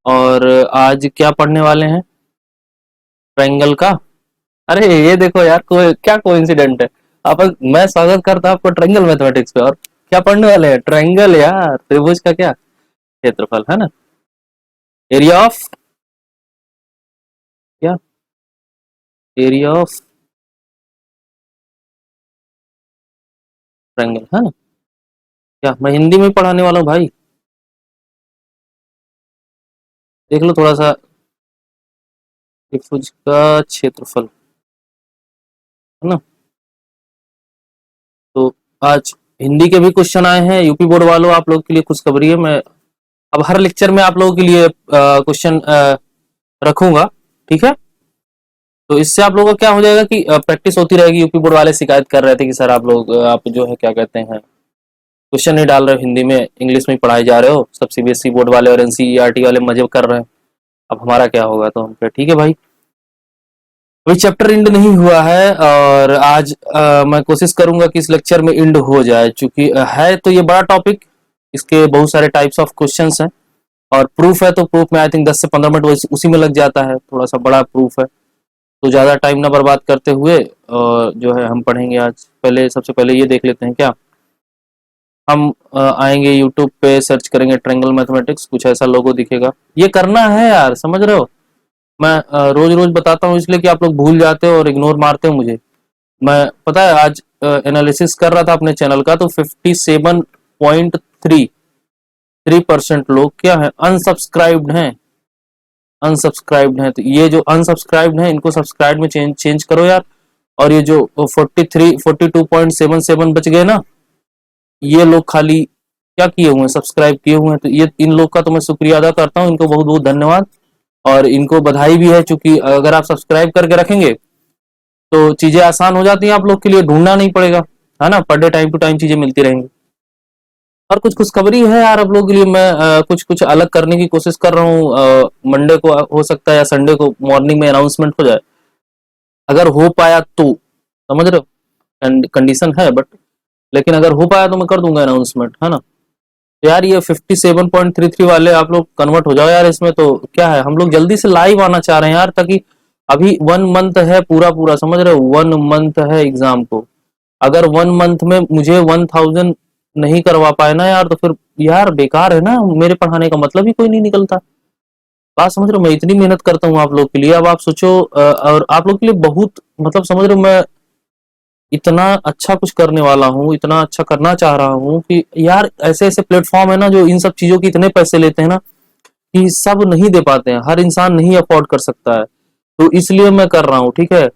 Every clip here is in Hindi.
और आज क्या पढ़ने वाले हैं? ट्रायंगल का। अरे ये देखो यार, क्या कोइंसिडेंट है। अपन मैं स्वागत करता हूं आपको ट्रायंगल मैथमेटिक्स पे, और क्या पढ़ने वाले हैं? ट्रायंगल यार, त्रिभुज का क्या क्षेत्रफल है ना। एरिया ऑफ क्या? एरिया ऑफ ट्रायंगल है ना। क्या मैं हिंदी में पढ़ाने वाला हूँ भाई? देख लो थोड़ा सा। त्रिभुज का क्षेत्रफल है ना। तो आज हिंदी के भी क्वेश्चन आए हैं यूपी बोर्ड वालों, आप लोगों के लिए खुशखबरी है। मैं अब हर लेक्चर में आप लोगों के लिए क्वेश्चन रखूंगा, ठीक है। तो इससे आप लोगों का क्या हो जाएगा कि प्रैक्टिस होती रहेगी। यूपी बोर्ड वाले शिकायत कर रहे थे कि सर आप लोग आप जो है क्या कहते हैं, क्वेश्चन नहीं डाल रहे हो हिंदी में, इंग्लिश में पढ़ाए जा रहे हो। सब सीबीएसई बोर्ड वाले और एनसीईआरटी वाले मजे कर रहे हैं। अब हमारा क्या होगा? तो हम कहा ठीक है भाई, अभी चैप्टर इंड नहीं हुआ है, और आज मैं कोशिश करूंगा कि इस लेक्चर में इंड हो जाए, क्योंकि है तो ये बड़ा टॉपिक, इसके बहुत सारे टाइप्स ऑफ क्वेश्चंस हैं। और प्रूफ है तो प्रूफ में आई थिंक 10 से 15 मिनट उसी में लग जाता है, थोड़ा सा बड़ा प्रूफ है। तो ज़्यादा टाइम ना बर्बाद करते हुए जो है हम पढ़ेंगे आज। पहले सबसे पहले ये देख लेते हैं क्या। हम आएंगे यूट्यूब पे, सर्च करेंगे ट्रायंगल मैथमेटिक्स, कुछ ऐसा लोगो दिखेगा। ये करना है यार, समझ रहे हो। मैं रोज रोज बताता हूँ इसलिए कि आप लोग भूल जाते हो और इग्नोर मारते हो मुझे। मैं पता है आज एनालिसिस कर रहा था अपने चैनल का, तो 57.33% लोग क्या है, अनसब्सक्राइब्ड हैं। तो ये जो अनसब्सक्राइब्ड हैं इनको सब्सक्राइब में चेंज करो यार। और ये जो 42.77 बच गए ना, ये लोग खाली क्या किए हुए हैं, सब्सक्राइब किए हुए हैं। तो ये इन लोग का तो मैं शुक्रिया अदा करता हूँ, इनको बहुत बहुत धन्यवाद। और इनको बधाई भी है, क्योंकि अगर आप सब्सक्राइब करके रखेंगे तो चीजें आसान हो जाती हैं आप लोग के लिए, ढूंढना नहीं पड़ेगा, है ना। Per day time to time चीजें मिलती रहेंगी। और कुछ खुशखबरी है यार आप लोगों के लिए। मैं कुछ कुछ अलग करने की कोशिश कर रहा हूँ। मंडे को हो सकता है या संडे को मॉर्निंग में अनाउंसमेंट हो जाए, अगर हो पाया तो, समझ रहे हो। कंडीशन है बट, लेकिन अगर हो पाया तो मैं कर दूंगा अनाउंसमेंट, है ना। तो यार ये 57.33 वाले आप लोग कन्वर्ट हो जाओ यार इसमें। तो क्या है, हम लोग जल्दी से लाइव आना चाह रहे हैं यार, ताकि अभी 1 मंथ है पूरा पूरा, समझ रहे हो। 1 मंथ है एग्जाम को। अगर 1 मंथ में मुझे 1000 नहीं करवा पाए ना यार, तो फिर यार बेकार है ना, मेरे पढ़ाने का मतलब ही कोई नहीं निकलता। बात समझ रहे हो, मैं इतनी मेहनत करता हूँ आप लोग के लिए। अब आप सोचो और आप लोग के लिए बहुत, मतलब समझ रहे हो, मैं इतना अच्छा कुछ करने वाला हूँ, इतना अच्छा करना चाह रहा हूँ कि यार ऐसे ऐसे प्लेटफॉर्म है ना जो इन सब चीजों की इतने पैसे लेते हैं ना, कि सब नहीं दे पाते हैं, हर इंसान नहीं अफोर्ड कर सकता है। तो इसलिए मैं कर रहा हूँ, ठीक है।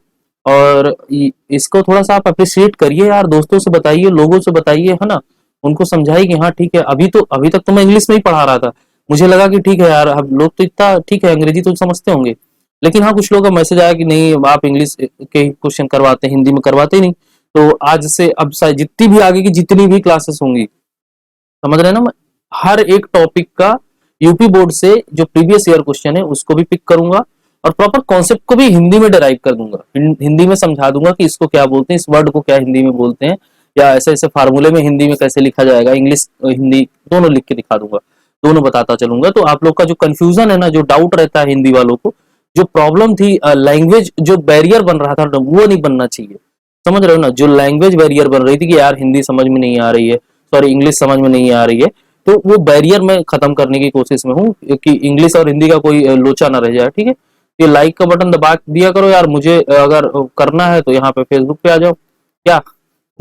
और इसको थोड़ा सा आप अप्रिशिएट करिए यार, दोस्तों से बताइए, लोगों से बताइए, है ना। उनको समझाइए कि हाँ ठीक है। अभी तक तो मैं इंग्लिश में ही पढ़ा रहा था, मुझे लगा कि ठीक है यार, अब लोग तो इतना ठीक है, अंग्रेजी तो समझते होंगे। लेकिन हाँ, कुछ लोगों का मैसेज आया कि नहीं आप इंग्लिश के क्वेश्चन करवाते हैं, हिंदी में करवाते ही नहीं। तो आज से अब जितनी भी आगे की जितनी भी क्लासेस होंगी, समझ रहे हैं ना, मैं हर एक टॉपिक का यूपी बोर्ड से जो प्रीवियस ईयर क्वेश्चन है उसको भी पिक करूंगा, और प्रॉपर कॉन्सेप्ट को भी हिंदी में डिराइव कर दूंगा, हिंदी में समझा दूंगा कि इसको क्या बोलते हैं, इस वर्ड को क्या हिंदी में बोलते हैं, या ऐसे ऐसे फार्मूले में हिंदी में कैसे लिखा जाएगा, इंग्लिश हिंदी दोनों लिख के दिखा दूंगा, दोनों बताता चलूंगा। तो आप लोग का जो कंफ्यूजन है ना, जो डाउट रहता है हिंदी वालों को, जो प्रॉब्लम थी, लैंग्वेज जो बैरियर बन रहा था वो नहीं बनना चाहिए। समझ रहे हो ना, जो लैंग्वेज बैरियर बन रही थी कि यार हिंदी समझ में नहीं आ रही है, सॉरी इंग्लिश समझ में नहीं आ रही है, तो वो बैरियर मैं खत्म करने की कोशिश में हूँ कि इंग्लिश और हिंदी का कोई लोचा ना रह जाए, ठीक है। ये लाइक का बटन दबा दिया करो यार। मुझे अगर करना है तो यहाँ पे फेसबुक पे आ जाओ, क्या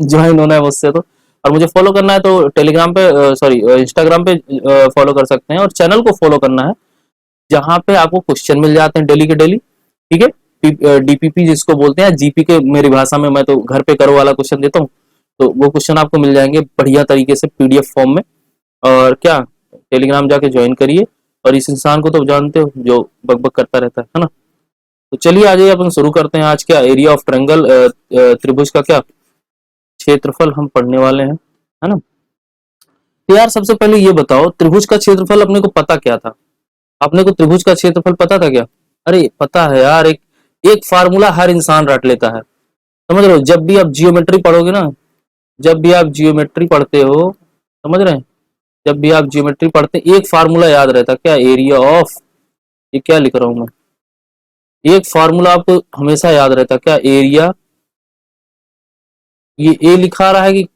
ज्वाइन होना है मुझसे तो। और मुझे फॉलो करना है तो टेलीग्राम पे, सॉरी इंस्टाग्राम पे फॉलो कर सकते हैं, और चैनल को फॉलो करना है जहाँ पे आपको क्वेश्चन मिल जाते हैं डेली के डेली, ठीक है। डीपीपी जिसको बोलते हैं, जीपी के मेरी भाषा में, मैं तो घर पे करो वाला क्वेश्चन देता हूँ। तो वो क्वेश्चन आपको मिल जाएंगे बढ़िया तरीके से पीडीएफ फॉर्म में। और क्या, टेलीग्राम जाके ज्वाइन करिए। और इस इंसान को तो जानते हो जो बकबक करता रहता है ना। तो चलिए आ जाइए, अपन शुरू करते हैं। आज क्या एरिया ऑफ ट्रायंगल, त्रिभुज का क्या क्षेत्रफल हम पढ़ने वाले हैं, है ना। तो यार सबसे पहले ये बताओ, त्रिभुज का क्षेत्रफल अपने को पता क्या था? अपने को त्रिभुज का क्षेत्रफल पता था क्या? अरे पता है यार, एक एक फार्मूला हर इंसान रट लेता है, समझ रहे हो। जब भी आप जियोमेट्री पढ़ोगे ना, जब भी आप जियोमेट्री पढ़ते हो, समझ रहे हैं, जब भी आप जियोमेट्री पढ़ते हैं, एक फार्मूला याद रहता है, क्या? एरिया ऑफ ये क्या लिख रहा हूं मैं, एक फॉर्मूला आपको हमेशा याद रहता क्या, एरिया, ये ए लिखा रहा है कि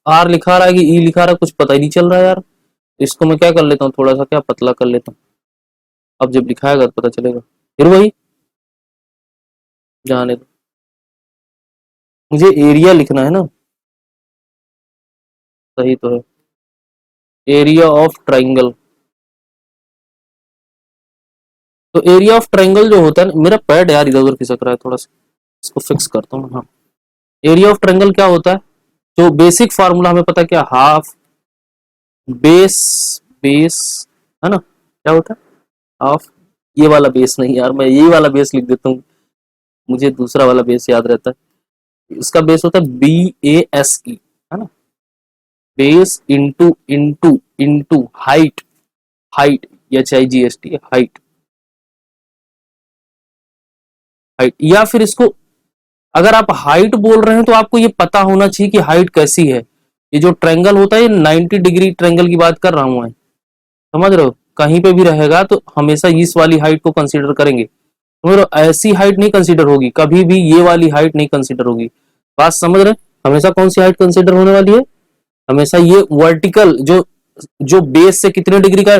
आर लिखा रहा है कि ई लिखा रहा है, कुछ पता ही नहीं चल रहा है यार। इसको मैं क्या कर लेता हूँ, थोड़ा सा क्या पतला कर लेता हूँ, अब जब लिखाएगा तो पता चलेगा। फिर वही, जाने दो, मुझे एरिया लिखना है ना, सही तो है, एरिया ऑफ ट्राइंगल। तो एरिया ऑफ ट्राइंगल जो होता है, मेरा पैड यार इधर उधर खिसक रहा है थोड़ा सा, इसको फिक्स करता हूँ। हाँ, एरिया ऑफ ट्राइंगल क्या होता है, जो बेसिक फार्मूला हमें पता है क्या, हाफ बेस, बेस है ना, क्या होता है हाफ, ये वाला बेस नहीं यार, मैं यही वाला बेस लिख देता हूँ, मुझे दूसरा वाला बेस याद रहता है। इसका बेस होता है BASE, है ना, base into into into height, height HIGST, height, height. या फिर इसको, अगर आप हाइट बोल रहे हैं तो आपको ये पता होना चाहिए कि हाइट कैसी है। ये जो ट्रायंगल होता है, ये 90 डिग्री ट्रायंगल की बात कर रहा हूं मैं, समझ रहे हो, कहीं पे भी रहेगा तो हमेशा इस वाली हाइट को कंसीडर करेंगे, समझ रहे हो, ऐसी हाइट नहीं कंसीडर होगी कभी भी, ये वाली हाइट नहीं कंसीडर होगी। बात समझ रहे हैं, हमेशा कौन सी हाइट कंसीडर होने वाली है, हमेशा ये वर्टिकल, जो जो बेस से कितने डिग्री का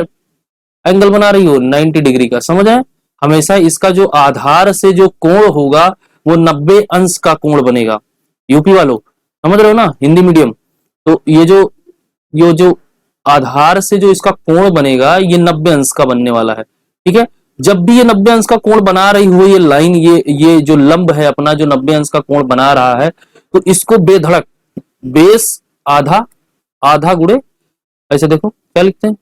एंगल बना रही हो, 90 डिग्री का, समझ आए। हमेशा इसका जो आधार से जो कोण होगा वो 90 अंश का कोण बनेगा। यूपी वालों, समझ रहे हो ना, हिंदी मीडियम, तो ये जो आधार से जो इसका कोण बनेगा ये 90 अंश का बनने वाला है, ठीक है। जब भी ये 90 अंश का कोण बना रही हो ये लाइन, ये जो लंब है अपना, जो 90 अंश का कोण बना रहा है, तो इसको बेधड़क बेस आधा, आधा गुणे, ऐसे देखो क्या लिखते हैं,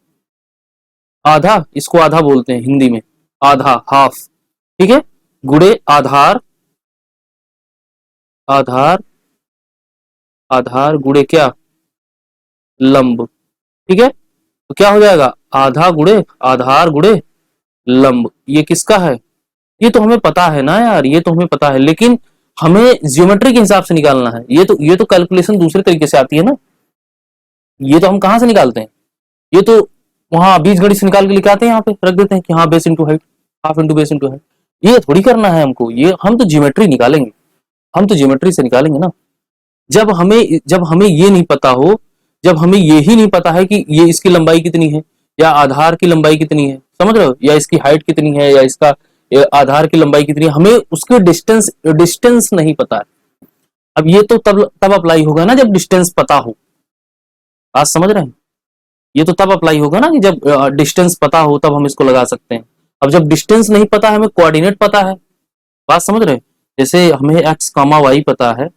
आधा, इसको आधा बोलते हैं हिंदी में, आधा, हाफ, ठीक है, गुणे आधार, आधार, आधार गुणे क्या, लंब, ठीक है। तो क्या हो जाएगा, आधा गुणे आधार गुणे लंब, ये किसका है, ये तो हमें पता है ना यार, ये तो हमें पता है, लेकिन हमें ज्योमेट्री के हिसाब से निकालना है, ये तो कैलकुलेशन दूसरे तरीके से आती है ना, ये तो हम कहां से निकालते हैं, ये तो वहां बीजगणित से निकाल के लिखाते हैं, यहाँ पे रख देते हैं कि हाँ base into height, half into base into height, ये थोड़ी करना है हमको, ये हम तो ज्योमेट्री निकालेंगे, हम तो ज्योमेट्री से निकालेंगे ना। जब हमें ये नहीं पता हो, जब हमें ये ही नहीं पता है कि ये इसकी लंबाई कितनी है, या आधार की लंबाई कितनी है, समझ रहे हो, या इसकी हाइट कितनी है, या इसका आधार की लंबाई कितनी है, हमें उसके डिस्टेंस डिस्टेंस नहीं पता है। अब ये तो तब तब अप्लाई होगा ना जब डिस्टेंस पता हो, बात समझ रहे हैं, ये तो तब अप्लाई होगा ना कि जब डिस्टेंस पता हो तब हम इसको लगा सकते हैं। अब जब डिस्टेंस नहीं पता है, हमें कोऑर्डिनेट पता है, बात समझ रहे हैं, जैसे हमें एक्स कॉमा वाई पता है,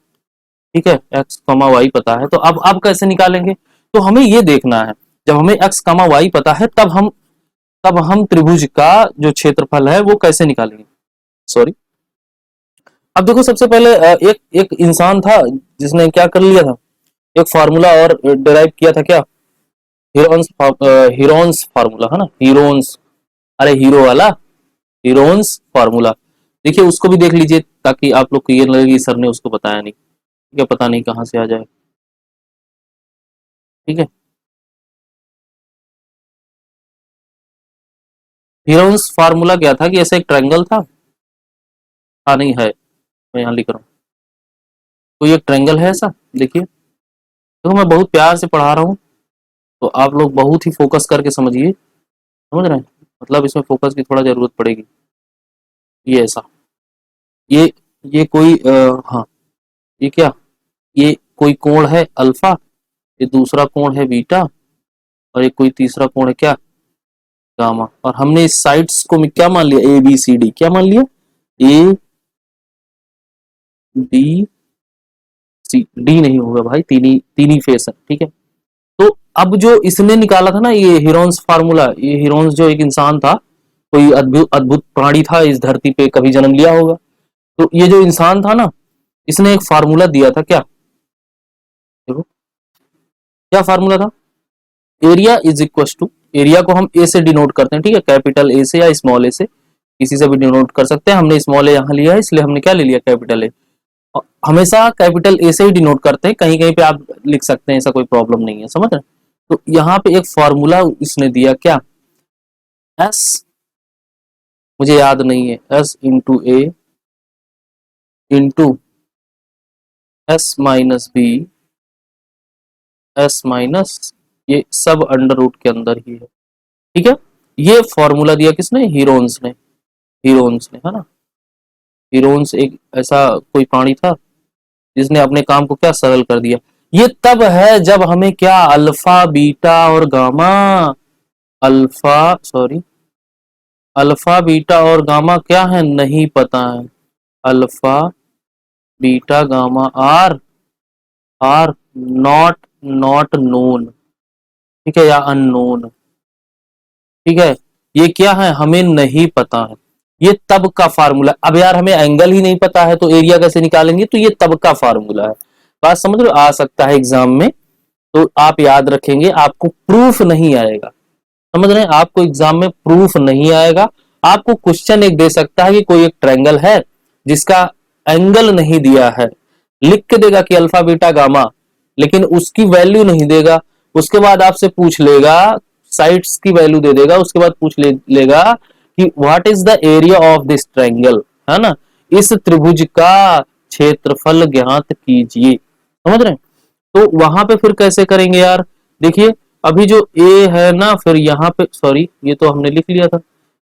ठीक है, एक्स कॉमा वाई पता है, तो अब कैसे निकालेंगे, तो हमें ये देखना है, जब हमें एक्स कॉमा वाई पता है तब हम त्रिभुज का जो क्षेत्रफल है वो कैसे निकालेंगे, सॉरी। अब देखो सबसे पहले एक एक इंसान था जिसने क्या कर लिया था, एक फार्मूला और डिराइव किया था क्या, हीरोन्स, हीरोन्स फार्मूला, है ना, हीरोन्स, अरे हीरो वाला, हीरोन्स फार्मूला, देखिए उसको भी देख लीजिए ताकि आप लोग को ये लगे कि सर ने उसको बताया नहीं, ठीक है, पता नहीं कहाँ से आ जाए, ठीक है। हीरोन्स फार्मूला क्या था कि ऐसा एक ट्रायंगल था, हाँ नहीं है, मैं यहाँ लिख रहा हूँ, तो ये ट्रायंगल है ऐसा, देखिए, देखो मैं बहुत प्यार से पढ़ा रहा हूँ, तो आप लोग बहुत ही फोकस करके समझिए, समझ रहे हैं, मतलब इसमें फोकस की थोड़ा जरूरत पड़ेगी। ये ऐसा, ये ये कोई हाँ, ये क्या, ये कोई कोण है अल्फा, ये दूसरा कोण है बीटा, और एक कोई तीसरा कोण है क्या, गामा, और हमने इस साइड्स को क्या मान लिया, ABCD, क्या मान लिया, ABCD, नहीं होगा भाई, तीन ही फेस है, ठीक है। तो अब जो इसने निकाला था ना ये हीरोन्स फार्मूला, ये हीरोन्स जो एक इंसान था, कोई अद्भुत अद्भुत प्राणी था, इस धरती पे कभी जन्म लिया होगा, तो ये जो इंसान था ना, इसने एक फार्मूला दिया था क्या, देखो क्या फार्मूला था, area is equal to, area को हम ए से डिनोट करते हैं, ठीक है, कैपिटल ए से या स्मॉल ए से, किसी से भी डिनोट कर सकते हैं, हमने स्मॉल ए यहाँ लिया है इसलिए हमने क्या ले लिया, कैपिटल ए। हमेशा कैपिटल ए से ही डिनोट करते हैं, कहीं कहीं पे आप लिख सकते हैं, ऐसा कोई प्रॉब्लम नहीं है, समझ रहे हैं? तो यहाँ पे एक फॉर्मूला इसने दिया क्या, एस मुझे याद नहीं है, S into A into S minus B S minus, ये सब अंडर रूट के अंदर ही है। ठीक है, ये फॉर्मूला दिया किसने? हीरोन्स ने, हीरोन्स ने, है ना। हीरोन्स एक ऐसा कोई प्राणी था जिसने अपने काम को क्या सरल कर दिया। ये तब है जब हमें क्या, अल्फा बीटा और gamma, alpha sorry alpha beta और गामा क्या है नहीं पता है। Alpha beta gamma are not not known, ठीक है, या अननोन। ठीक है, ये क्या है हमें नहीं पता है। ये तब का फार्मूला। अब यार हमें एंगल ही नहीं पता है तो एरिया कैसे निकालेंगे? तो ये तब का फार्मूला है। बात समझ लो, आ सकता है एग्जाम में, तो आप याद रखेंगे, आपको प्रूफ नहीं आएगा। समझ रहे हैं, आपको एग्जाम में प्रूफ नहीं आएगा। आपको क्वेश्चन एक दे सकता है कि कोई एक ट्रायंगल है जिसका एंगल नहीं दिया है, लिख के देगा कि अल्फा बीटा गामा, लेकिन उसकी वैल्यू नहीं देगा। उसके बाद आपसे पूछ लेगा, साइड्स की वैल्यू दे देगा, उसके बाद पूछ लेगा कि what is the area of this triangle, है ना, इस त्रिभुज का क्षेत्रफल ज्ञात कीजिए। समझ रहे हैं? तो वहां पे फिर कैसे करेंगे यार? देखिए, अभी जो ए है ना, फिर यहाँ पे सॉरी ये तो हमने लिख लिया था।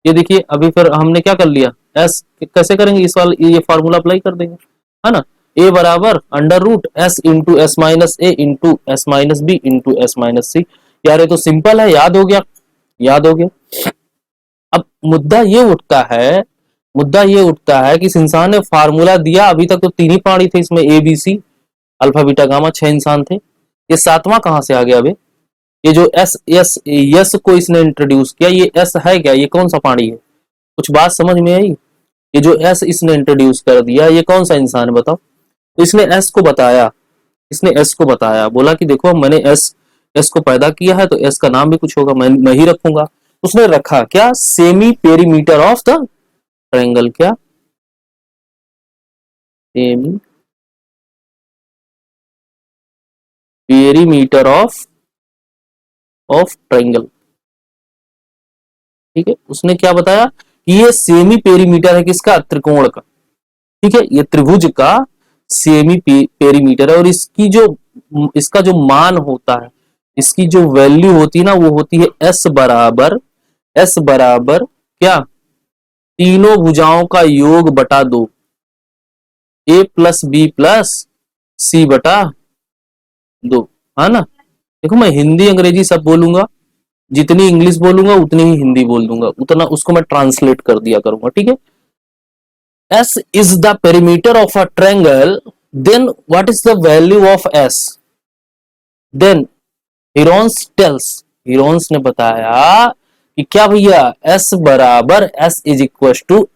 ये देखिए, अभी फिर हमने क्या कर लिया, एस कैसे करेंगे, इस वाला ये फॉर्मूला अप्लाई कर देंगे, है ना। ए बराबर under root S into S minus A into S minus B into S minus C. यार ये तो सिंपल है, याद हो गया, याद हो गया। अब मुद्दा ये उठता है कि इस इंसान ने फार्मूला दिया, अभी तक तो तीन ही प्राणी थे इसमें, A B C alpha beta gamma, 6 इंसान थे। ये सातवां कहां से आ गया? अबे ये जो एस एस यस को इसने इंट्रोड्यूस किया, ये एस है क्या? ये कौन सा प्राणी है? कुछ बात समझ में आई? ये जो एस इसने इंट्रोड्यूस कर दिया, ये कौन सा इंसान है बताओ? तो इसने एस को बताया, इसने एस को बताया, बोला कि देखो मैंने एस एस को पैदा किया है, तो एस का नाम भी कुछ होगा, मैं ही रखूंगा। उसने रखा क्या? Semi perimeter of the triangle. क्या? Semi perimeter of triangle. ठीक है, उसने क्या बताया कि ये सेमी पेरीमीटर है किसका? त्रिकोण का। ठीक है, ये त्रिभुज का सेमी पेरीमीटर है, और इसका जो मान होता है, इसकी जो वैल्यू होती है ना, वो होती है एस बराबर क्या? तीनों भुजाओं का योग बटा 2, ए प्लस बी प्लस सी बटा 2, है ना। देखो मैं हिंदी अंग्रेजी सब बोलूंगा, जितनी इंग्लिश बोलूंगा उतनी ही हिंदी बोल दूंगा, उतना उसको मैं ट्रांसलेट कर दिया करूंगा। ठीक है, S is the perimeter of a triangle, then what is the value of S? Then Heron's ने बताया कि क्या भैया, S बराबर S is equal to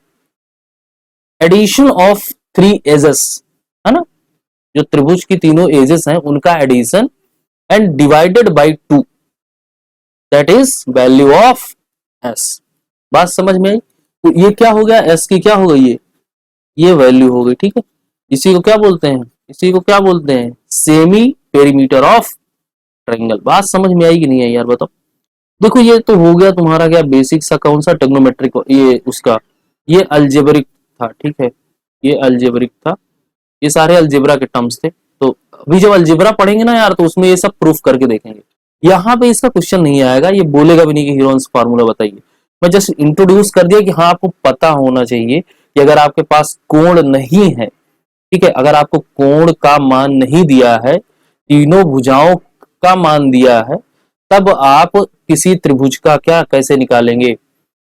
addition of 3 edges, है ना, जो त्रिभुज की तीनों एजेस हैं उनका addition, and divided by 2, that is value of S। बात समझ में आई? तो ये क्या हो गया, S की क्या हो गई, ये वैल्यू हो गई। ठीक है, इसी को क्या बोलते हैं, इसी को क्या बोलते हैं? Semi perimeter of triangle. बात समझ में आई कि नहीं आई यार बताओ? देखो ये तो हो गया तुम्हारा क्या, बेसिक सा कौन सा, ट्रिग्नोमेट्रिक, ये उसका, ये अलजेब्रिक था। ठीक है, ये अलजेब्रिक था, ये सारे अलजेब्रा के टर्म्स थे। तो अभी जब अलजेब्रा पढ़ेंगे ना यार, तो उसमें ये सब प्रूफ करके देखेंगे। यहाँ पे इसका क्वेश्चन नहीं आएगा, ये बोलेगा भी नहीं कि हीरोन्स फार्मूला बताइए। मैं जस्ट इंट्रोड्यूस कर दिया कि हाँ आपको पता होना चाहिए कि अगर आपके पास कोण नहीं है, ठीक है, अगर आपको कोण का मान नहीं दिया है, तीनों भुजाओं का मान दिया है, तब आप किसी त्रिभुज का क्या कैसे निकालेंगे,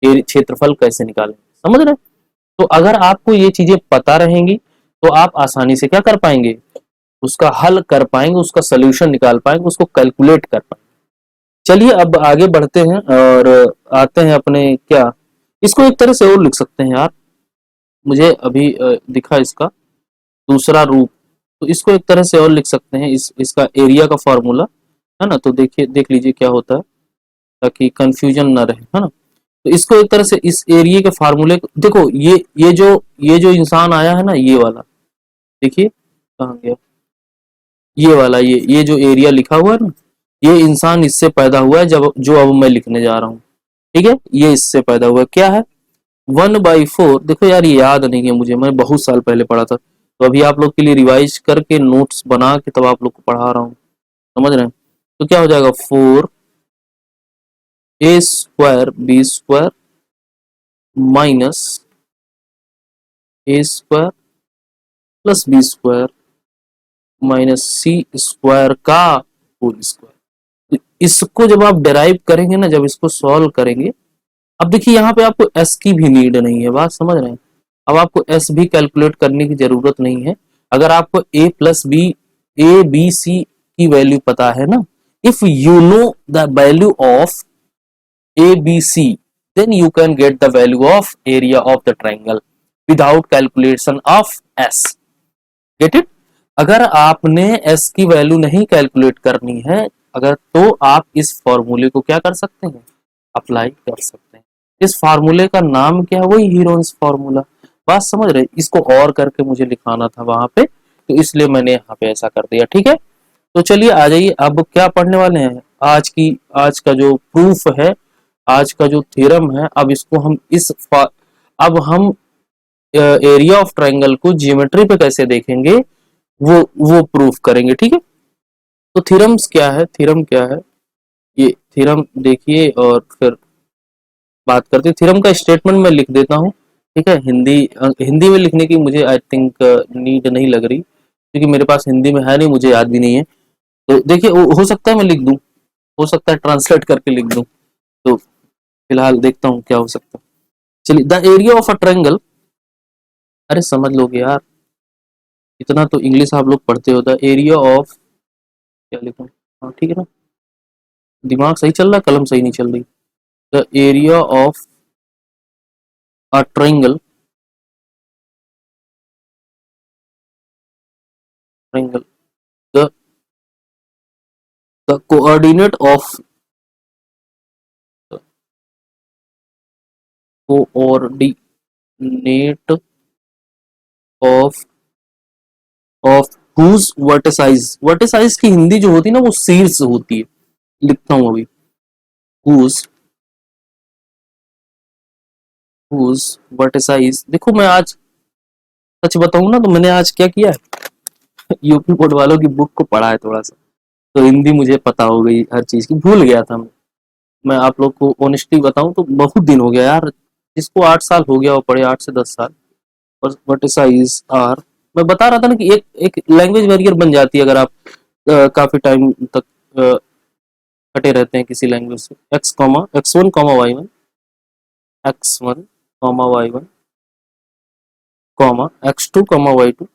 क्षेत्रफल कैसे निकालेंगे। समझ रहे? तो अगर आपको ये चीजें पता रहेंगी तो आप आसानी से क्या कर पाएंगे, उसका हल कर पाएंगे, उसका सोल्यूशन निकाल पाएंगे, उसको कैलकुलेट कर पाएंगे। चलिए अब आगे बढ़ते हैं और आते हैं अपने क्या, इसको एक तरह से और लिख सकते हैं यार, मुझे अभी दिखा इसका दूसरा रूप, तो इसको एक तरह से और लिख सकते हैं, इसका एरिया का फॉर्मूला, है ना। तो देखिए, देख लीजिए क्या होता है, ताकि कंफ्यूजन ना रहे, है ना। तो इसको एक तरह से इस एरिया के फार्मूले को देखो, ये जो इंसान आया है ना, ये वाला देखिए कहाँ गया, ये वाला, ये जो एरिया लिखा हुआ है ना, ये इंसान इससे पैदा हुआ है, जब जो अब मैं लिखने जा रहा हूँ। ठीक है, ये इससे पैदा हुआ क्या है, 1/4, देखो यार ये याद नहीं है मुझे, मैं बहुत साल पहले पढ़ा था, तो अभी आप लोग के लिए रिवाइज करके नोट्स बना के तब आप लोग को पढ़ा रहा हूँ, समझ रहे हैं। तो क्या हो जाएगा, 4 a² b² minus a² plus b² minus c² का होल स्क्वायर। तो इसको जब आप डेराइव करेंगे ना, जब इसको सॉल्व करेंगे, अब देखिए यहाँ पे आपको s की भी नीड नहीं है, बात समझ रहे हैं। अब आपको s भी कैलकुलेट करने की जरूरत नहीं है, अगर आपको a b की वैल्यू पता है ना, if you know the value of ABC, then you can get the value of area of the triangle without calculation of S. Get it? अगर आपने S की वैल्यू नहीं कैलकुलेट करनी है, अगर तो आप इस फॉर्मूले को क्या कर सकते हैं, अप्लाई कर सकते हैं। इस फार्मूले का नाम क्या है, वही हीरोन्स फार्मूला। बात समझ रहे, इसको और करके मुझे लिखाना था वहां पे, तो इसलिए मैंने यहाँ पे ऐसा कर दिया, ठीक है। तो चलिए आ जाइए, अब क्या पढ़ने वाले हैं, आज का जो प्रूफ है, आज का जो थ्योरम है, अब इसको हम अब हम एरिया ऑफ ट्रायंगल को ज्योमेट्री पे कैसे देखेंगे, वो प्रूफ करेंगे, ठीक है। तो थ्योरम्स क्या है, थ्योरम क्या है, ये थ्योरम देखिए और फिर बात करते हैं। थ्योरम का स्टेटमेंट मैं लिख देता हूँ, ठीक है। हिंदी में लिखने की मुझे आई थिंक नीड नहीं लग रही, क्योंकि मेरे पास हिंदी में है नहीं, मुझे याद भी नहीं है। तो देखिए हो सकता है मैं लिख दूं, हो सकता है ट्रांसलेट करके लिख दूं, तो फिलहाल देखता हूँ क्या हो सकता है। चलिए, the area of a triangle, अरे समझ लोगे यार, इतना तो इंग्लिश आप लोग पढ़ते हो। द एरिया ऑफ, क्या लिखूं, हाँ ठीक है ना, दिमाग सही चल रहा है, कलम सही नहीं चल रही। The area of a triangle, triangle, the the coordinate of, coordinate of of whose vertices, vertices की हिंदी जो होती है ना, वो शीर्ष होती है, लिखता हूं अभी, हुज हुज वर्टिसाइज। देखो मैं आज सच बताऊं ना, तो मैंने आज क्या किया है, यूपी बोर्ड वालों की बुक को पढ़ा है थोड़ा सा, तो हिंदी मुझे पता हो गई, हर चीज की भूल गया था मैं आप लोग को ऑनेस्टली बताऊं तो बहुत दिन हो गया यार, जिसको 8 साल हो गया वो पढ़े, 8 से 10 साल। और वर्टिसाइज आर, मैं बता रहा था ना कि एक एक लैंग्वेज बैरियर बन जाती है अगर आप काफी टाइम तक कटे रहते हैं किसी लैंग्वेज से। x1, y1, x2, y2,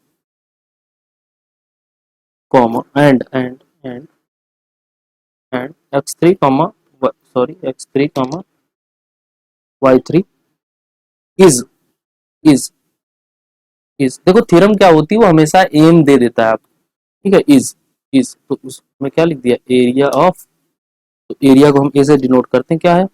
and x3, y3 is is. देखो थ्योरम क्या होती है, वो हमेशा एम दे देता है आप, ठीक है। इज तो उसमें क्या लिख दिया, एरिया ऑफ, तो एरिया को हम ए से डिनोट करते हैं, क्या है,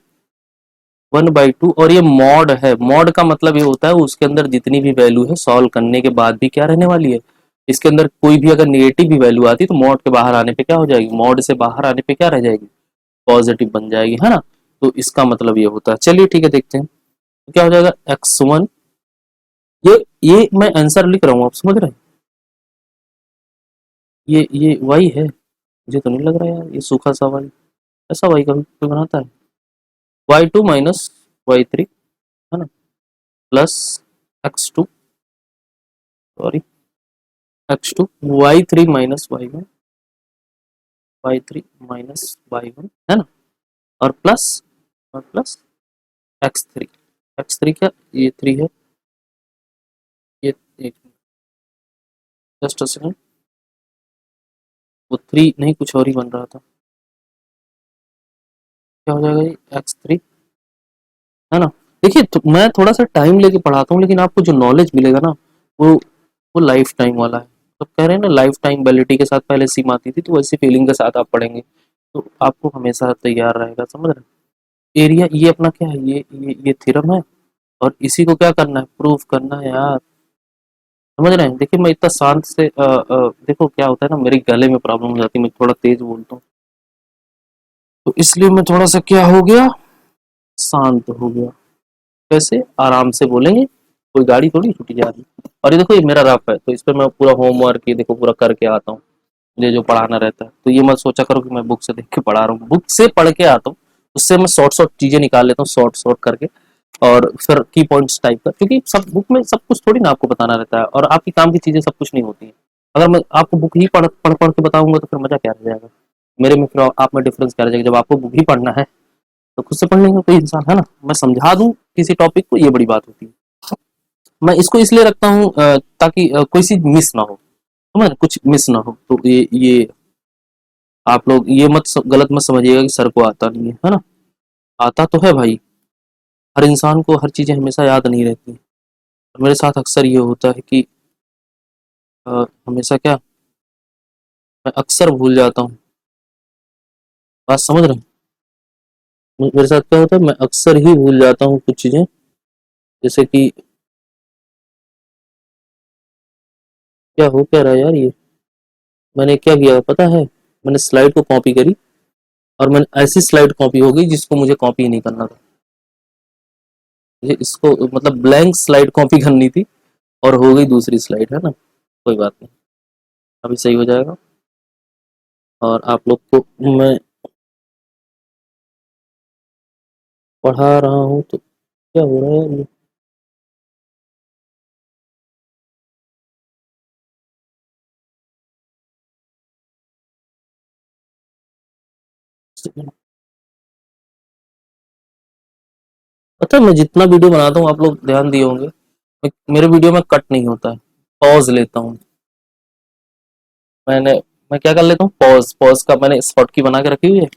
1/2। और ये मॉड है, मॉड का मतलब ये होता है उसके अंदर जितनी भी वैल्यू है सॉल्व करने के बाद भी क्या रहने वाली है, इसके अंदर कोई भी अगर नेगेटिव भी वैल्यू आती है तो मॉड के बाहर आने पे क्या हो जाएगी, मॉड से बाहर आने पे क्या रह जाएगी, पॉजिटिव बन जाएगी, है ना। तो इसका मतलब ये होता है। चलिए ठीक है, देखते हैं तो क्या हो जाएगा, x1, ये मैं आंसर लिख रहा हूँ, आप समझ रहे हैं, ये y है, मुझे तो नहीं लग रहा यार ये सूखा सा y, ऐसा y कभी कोई बनाता है, y2 माइनस y3, है ना, plus x2, sorry x2, y3 minus y1, y3 minus y1, है ना, और प्लस x3, x3 क्या, ये 3 है, ये एक, जस्ट अ सेकंड, वो 3 नहीं कुछ और ही बन रहा था, क्या हो जाएगा ये x3, है ना। देखिए तो मैं थोड़ा सा टाइम लेके पढ़ाता हूँ, लेकिन आपको जो नॉलेज मिलेगा ना, वो वो लाइफ टाइम वाला है। तो कह रहे हैं ना, लाइफ टाइम वैलिडिटी के साथ पहले सिम आती थी, तो वैसी फीलिंग के साथ आप पढ़ेंगे तो आपको हमेशा तैयार रहेगा, समझ रहे हैं। एरिया ये अपना क्या है, ये थ्योरम है, और इसी को क्या करना है, प्रूफ करना है यार, समझ रहे हैं। देखिए मैं इतना शांत से देखो क्या होता है ना, मेरे गले में प्रॉब्लम हो जाती है, मैं थोड़ा तेज बोलता हूँ, तो इसलिए मैं थोड़ा सा क्या हो गया, शांत हो गया। कैसे आराम से बोलेंगे, कोई गाड़ी थोड़ी छूटी जा रही है। और ये देखो ये मेरा रफ है, तो इस पे मैं पूरा होमवर्क ये देखो पूरा करके आता हूँ, मुझे जो पढ़ाना रहता है। तो ये मत सोचा करो कि मैं बुक से देख के पढ़ा रहा हूँ, बुक से पढ़ के आता हूँ, उससे मैं शॉर्ट शॉर्ट चीजें निकाल लेता हूँ, शॉर्ट शॉर्ट करके, और फिर की पॉइंट्स टाइप का, क्योंकि सब बुक में सब कुछ थोड़ी ना आपको बताना रहता है, और आपकी काम की चीजें सब कुछ नहीं होती है। अगर मैं आपको बुक ही पढ़ पढ़ पढ़ के बताऊंगा तो फिर मजा क्या रह जाएगा मेरे में, फिर आप में डिफरेंस क्या रह जाएगा। जब आपको बुक ही पढ़ना है तो खुद से पढ़ लेंगे कोई इंसान, है ना। मैं समझा दूं किसी टॉपिक को, ये बड़ी बात होती है। मैं इसको इसलिए रखता हूँ ताकि कोई चीज मिस ना हो, समझ, कुछ मिस ना हो। तो ये आप लोग ये गलत मत समझिएगा कि सर को आता नहीं है ना। आता तो है भाई, हर इंसान को हर चीजें हमेशा याद नहीं रहती। मेरे साथ अक्सर ये होता है कि हमेशा क्या, मैं अक्सर भूल जाता हूँ। बात समझ रहे हैं। मेरे साथ क्या होता है, मैं अक्सर ही भूल जाता हूँ कुछ चीजें, जैसे कि क्या हो क्या रहा है यार ये। मैंने क्या किया पता है, मैंने स्लाइड को कॉपी करी, और मैंने ऐसी स्लाइड कॉपी हो गई जिसको मुझे कॉपी नहीं करना था। मुझे इसको मतलब ब्लैंक स्लाइड कॉपी करनी थी, और हो गई दूसरी स्लाइड, है ना। कोई बात नहीं, अभी सही हो जाएगा। और आप लोग को मैं पढ़ा रहा हूँ तो क्या हो रहा है पता है, मैं जितना वीडियो बनाता हूँ, आप लोग ध्यान दिए होंगे, मेरे वीडियो में कट नहीं होता है, पॉज लेता हूँ। मैंने मैं क्या कर लेता हूँ, पॉज पॉज का मैंने स्पॉट की बना के रखी हुई है।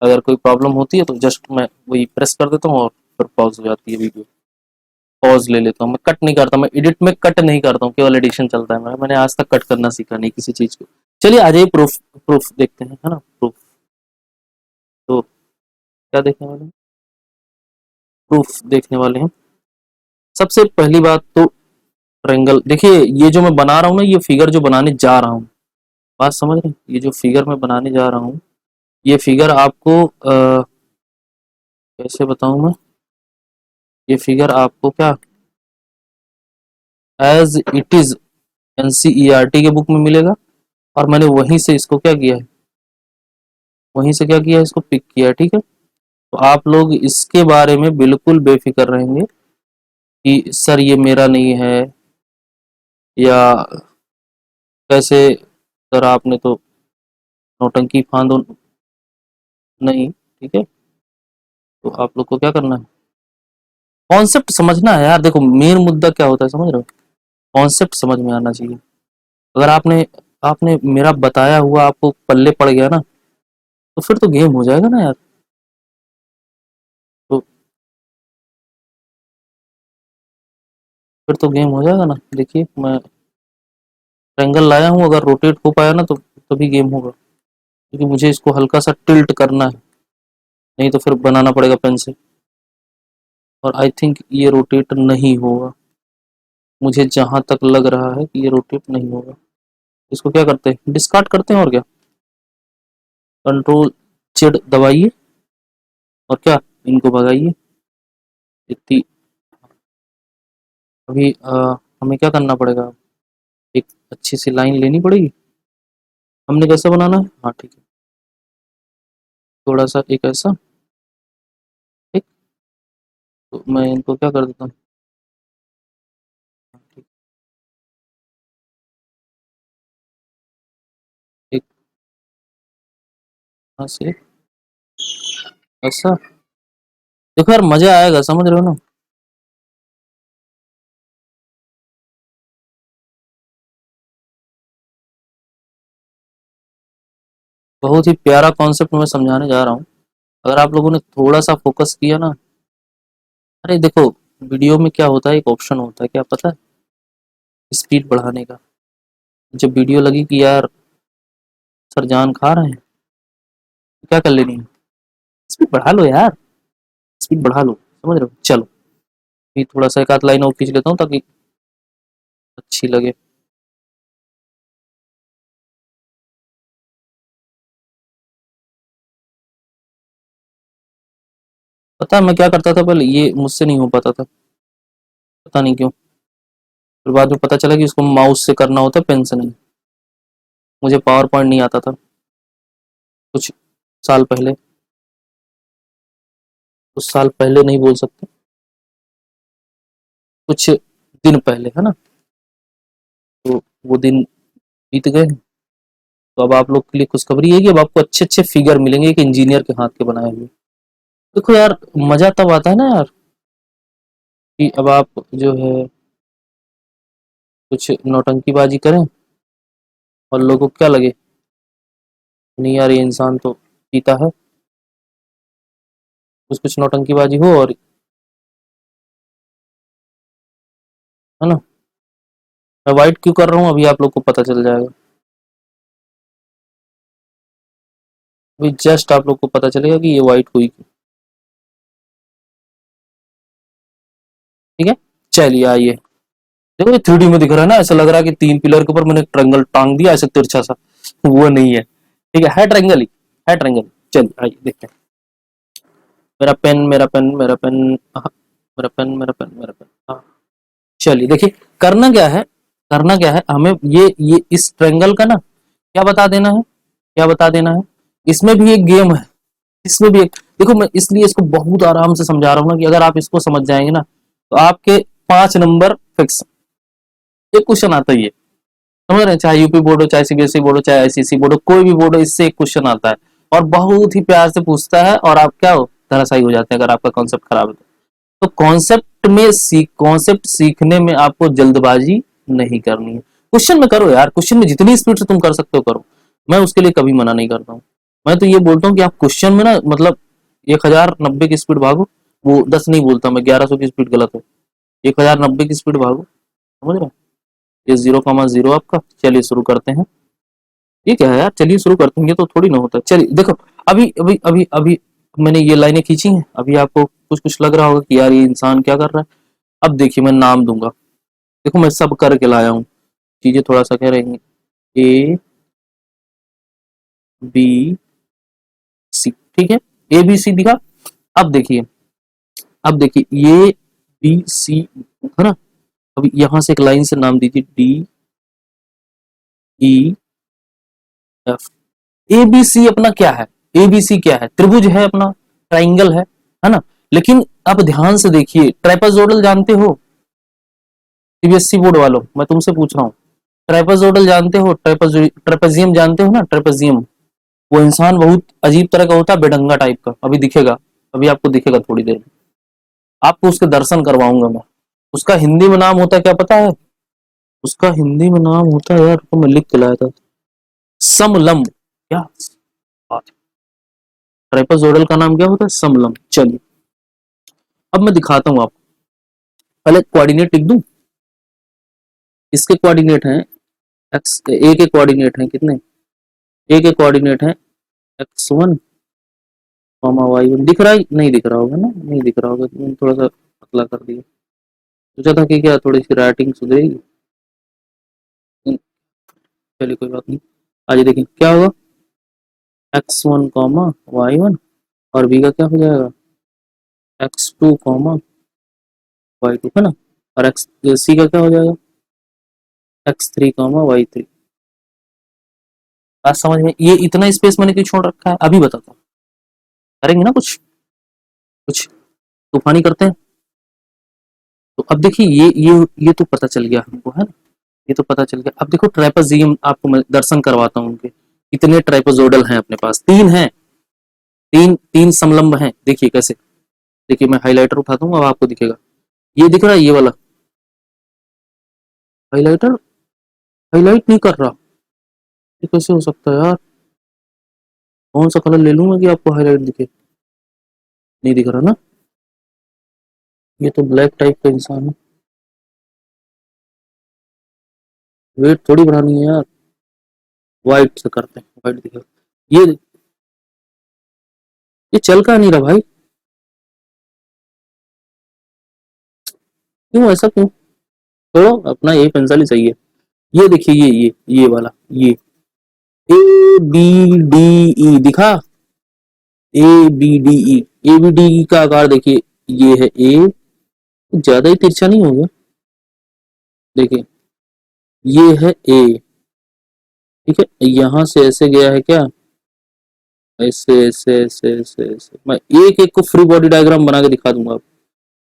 अगर कोई प्रॉब्लम होती है तो जस्ट मैं वही प्रेस कर देता हूँ और फिर पॉज हो जाती है वीडियो। पॉज ले लेता हूँ, मैं कट नहीं करता, मैं एडिट में कट नहीं करता हूँ, केवल एडिशन चलता है मेरा। मैंने आज तक कट करना सीखा नहीं किसी चीज को। चलिए आ जाइए, प्रूफ प्रूफ देखते हैं, है ना, प्रूफ। तो क्या देखने वाले हैं, प्रूफ देखने वाले हैं। सबसे पहली बात तो ट्रायंगल देखिए, ये जो मैं बना रहा हूँ ना, ये फिगर जो बनाने जा रहा हूँ, बात समझ रहे हैं, ये जो फिगर मैं बनाने जा रहा हूँ, ये फिगर आपको कैसे बताऊं मैं, ये फिगर आपको क्या एज इट इज एनसीईआरटी के बुक में मिलेगा, और मैंने वहीं से इसको क्या किया है, वहीं से क्या किया है, इसको पिक किया है, ठीक है। तो आप लोग इसके बारे में बिल्कुल बेफिक्र रहेंगे कि सर ये मेरा नहीं है, या कैसे सर आपने तो नौटंकी फांदो, नहीं, ठीक है। तो आप लोग को क्या करना है, कॉन्सेप्ट समझना है यार। देखो मेन मुद्दा क्या होता है समझ रहे हो, कॉन्सेप्ट समझ में आना चाहिए। अगर आपने आपने मेरा बताया हुआ आपको पल्ले पड़ गया ना, तो फिर तो गेम हो जाएगा ना यार। तो फिर तो गेम हो जाएगा ना। देखिए मैं ट्रायंगल लाया हूँ, अगर रोटेट हो पाया ना तो तभी गेम होगा, क्योंकि मुझे इसको हल्का सा टिल्ट करना है, नहीं तो फिर बनाना पड़ेगा पेन से। और आई थिंक ये रोटेट नहीं होगा, मुझे जहां तक लग रहा है कि ये रोटेट नहीं होगा। इसको क्या करते हैं, डिस्कार्ड करते हैं, और क्या, कंट्रोल जेड दबाइए, और क्या, इनको भगाइए। इतनी अभी हमें क्या करना पड़ेगा, एक अच्छी सी लाइन लेनी पड़ेगी। हमने कैसे बनाना है, हाँ ठीक है, थोड़ा सा एक ऐसा, ठीक। तो मैं इनको क्या कर देता हूँ, ठीक, एक यहाँ से ऐसा। देखो यार मजा आएगा, समझ रहे हो ना। बहुत ही प्यारा कॉन्सेप्ट मैं समझाने जा रहा हूँ, अगर आप लोगों ने थोड़ा सा फोकस किया ना। अरे देखो, वीडियो में क्या होता है, एक ऑप्शन होता है, क्या पता है, स्पीड बढ़ाने का। जब वीडियो लगी कि यार सर जान खा रहे हैं, तो क्या कर लेनी है, स्पीड बढ़ा लो यार, स्पीड बढ़ा लो, समझ रहे हो। चलो ये थोड़ा सा एक आध लाइन और खींच लेता हूँ ताकि अच्छी लगे। पता है मैं क्या करता था पहले, ये मुझसे नहीं हो पाता था, पता नहीं क्यों। फिर बाद में पता चला कि इसको माउस से करना होता है, पेन से नहीं। मुझे पावर पॉइंट नहीं आता था कुछ साल पहले, कुछ साल पहले नहीं बोल सकते, कुछ दिन पहले, है ना। तो वो दिन बीत गए। तो अब आप लोग के लिए खुशखबरी है कि अब आपको अच्छे अच्छे फिगर मिलेंगे एक इंजीनियर के हाथ के बनाए हुए। देखो यार, मजा तब आता है ना यार, कि अब आप जो है कुछ नौटंकीबाजी करें और लोगों को क्या लगे, नहीं यार ये इंसान तो पीता है, कुछ कुछ नौटंकीबाजी हो, और है ना। मैं वाइट क्यों कर रहा हूँ अभी आप लोग को पता चल जाएगा, अभी जस्ट आप लोग को पता चलेगा कि ये वाइट हुई क्यों। ठीक है, चलिए आइए। देखो ये 3D में दिख रहा है ना, ऐसा लग रहा है कि 3 पिलर के ऊपर मैंने ट्रायंगल टांग दिया ऐसे तिरछा सा। वो नहीं है, ठीक है ट्रायंगल ही, है ट्रायंगल। चलिए आइए देखते हैं। मेरा पेन, मेरा पेन, मेरा पेन, हाँ, मेरा पेन, मेरा पेन, मेरा पेन, हाँ। चलिए देखिए, करना क्या है, करना क्या है हमें, ये इस ट्रायंगल का ना क्या बता देना है, क्या बता देना है। इसमें भी एक गेम है, इसमें भी एक, देखो मैं इसलिए इसको बहुत आराम से समझा रहा हूँ ना, कि अगर आप इसको समझ जाएंगे ना तो आपके 5 नंबर फिक्स। एक क्वेश्चन आता ही है, समझ रहे हैं, चाहे यूपी बोर्ड हो, चाहे सीबीएसई बोर्ड हो, चाहे आईसीएसई बोर्ड हो, कोई भी बोर्ड हो, इससे एक क्वेश्चन आता है और बहुत ही प्यार से पूछता है, और आप क्या हो, धराशायी हो जाते हैं अगर आपका कॉन्सेप्ट खराब है तो कॉन्सेप्ट में कॉन्सेप्ट सीखने में आपको जल्दबाजी नहीं करनी है। क्वेश्चन में करो यार, क्वेश्चन में जितनी स्पीड से तुम कर सकते हो करो, मैं उसके लिए कभी मना नहीं करता हूँ। मैं तो ये बोलता हूँ कि आप क्वेश्चन में ना मतलब 1090 की स्पीड भागो, वो 10 नहीं बोलता मैं, 1100 की स्पीड गलत है, 1090 की स्पीड भागो, समझ रहे हैं। ये 0,0 आपका, चलिए शुरू करते हैं। ये क्या है यार, चलिए शुरू करते हैं, ये तो थोड़ी ना होता है। चलिए देखो, अभी अभी अभी अभी मैंने ये लाइनें खींची हैं, अभी आपको कुछ कुछ लग रहा होगा कि यार ये इंसान क्या कर रहा है। अब देखिए मैं नाम दूंगा, देखो मैं सब करके लाया हूँ, चीजें थोड़ा सा क्या रहेंगी, ए बी सी, ठीक है, ए बी सी दिखा। अब देखिए, अब देखिए ये बी सी है ना, अभी यहां से एक लाइन से नाम दीजिए, D E F. A B C अपना क्या है, ए बी सी क्या है, त्रिभुज है अपना, ट्राइंगल है ना। लेकिन अब ध्यान से देखिए, ट्राइपेजोइडल जानते हो, सीबीएसई बोर्ड वालों मैं तुमसे पूछ रहा हूँ, ट्राइपेजोइडल जानते हो, ट्रेपेजियम जानते हो ना, ट्रेपेजियम। वो इंसान बहुत अजीब तरह का होता है, बेढंगा टाइप का, अभी दिखेगा, अभी आपको दिखेगा थोड़ी देर में, आपको उसके दर्शन करवाऊंगा मैं। उसका हिंदी में नाम होता है क्या पता है, उसका हिंदी में नाम होता है यार, तो मैं लिख के लाया था, समलंब। क्या बात, ट्राइपेजोइडल का नाम क्या होता है, समलंब। चलिए अब मैं दिखाता हूँ आपको, पहले कोऑर्डिनेट लिख दूं। इसके कोऑर्डिनेट हैं एक्स, ए के कोऑर्डिनेट हैं कितने, ए के कोऑर्डिनेट हैं x1 y1, दिख रहा है नहीं दिख रहा होगा ना, नहीं दिख रहा होगा, तो थोड़ा सा पतला कर दिया, सोचा था कि क्या थोड़ी सी राइटिंग सुधरेगी। चलिए कोई बात नहीं, आज देखिए क्या होगा, x1 y1, और b का क्या हो जाएगा, x2 y2, है ना, और x c का क्या हो जाएगा, x3 y3। बात समझ में, ये इतना स्पेस मैंने क्यों छोड़ रखा है अभी बताता हूँ, करेंगे ना कुछ कुछ तूफानी करते हैं। तो अब देखिए ये तो पता चल गया हमको, है ना, ये तो पता चल गया। अब देखो ट्राइपेजियम आपको मैं दर्शन करवाता हूँ उनके, कितने ट्राइपेजोइडल हैं अपने पास, 3 हैं, तीन तीन समलंब हैं, देखिए कैसे, देखिए मैं हाइलाइटर उठाता हूँ अब आपको दिखेगा, ये दिख रहा है, ये वाला हाइलाइटर हाईलाइट नहीं कर रहा, ये कैसे हो सकता है यार, कौन सा कलर ले लूं मैं कि आपको हाईलाइट दिखे, नहीं दिख रहा ना, ये तो ब्लैक टाइप का इंसान है, वेट थोड़ी बढ़ानी है यार, व्हाइट से करते हैं, व्हाइट दिखेगा। ये चल का नहीं रहा भाई, क्यों ऐसा क्यों, छोड़ो अपना ये पेंसिल ही सही है। ये देखिए ये वाला, ये ए बी डी ई दिखा, A B D E, A B D का आकार देखिए, ये है ए, ज्यादा ही तिरछा नहीं हो गया, देखिए ये है ए, ठीक है, यहाँ से ऐसे गया है क्या, ऐसे ऐसे ऐसे ऐसे ऐसे, मैं एक एक को फ्री बॉडी डायग्राम बना के दिखा दूंगा आपको।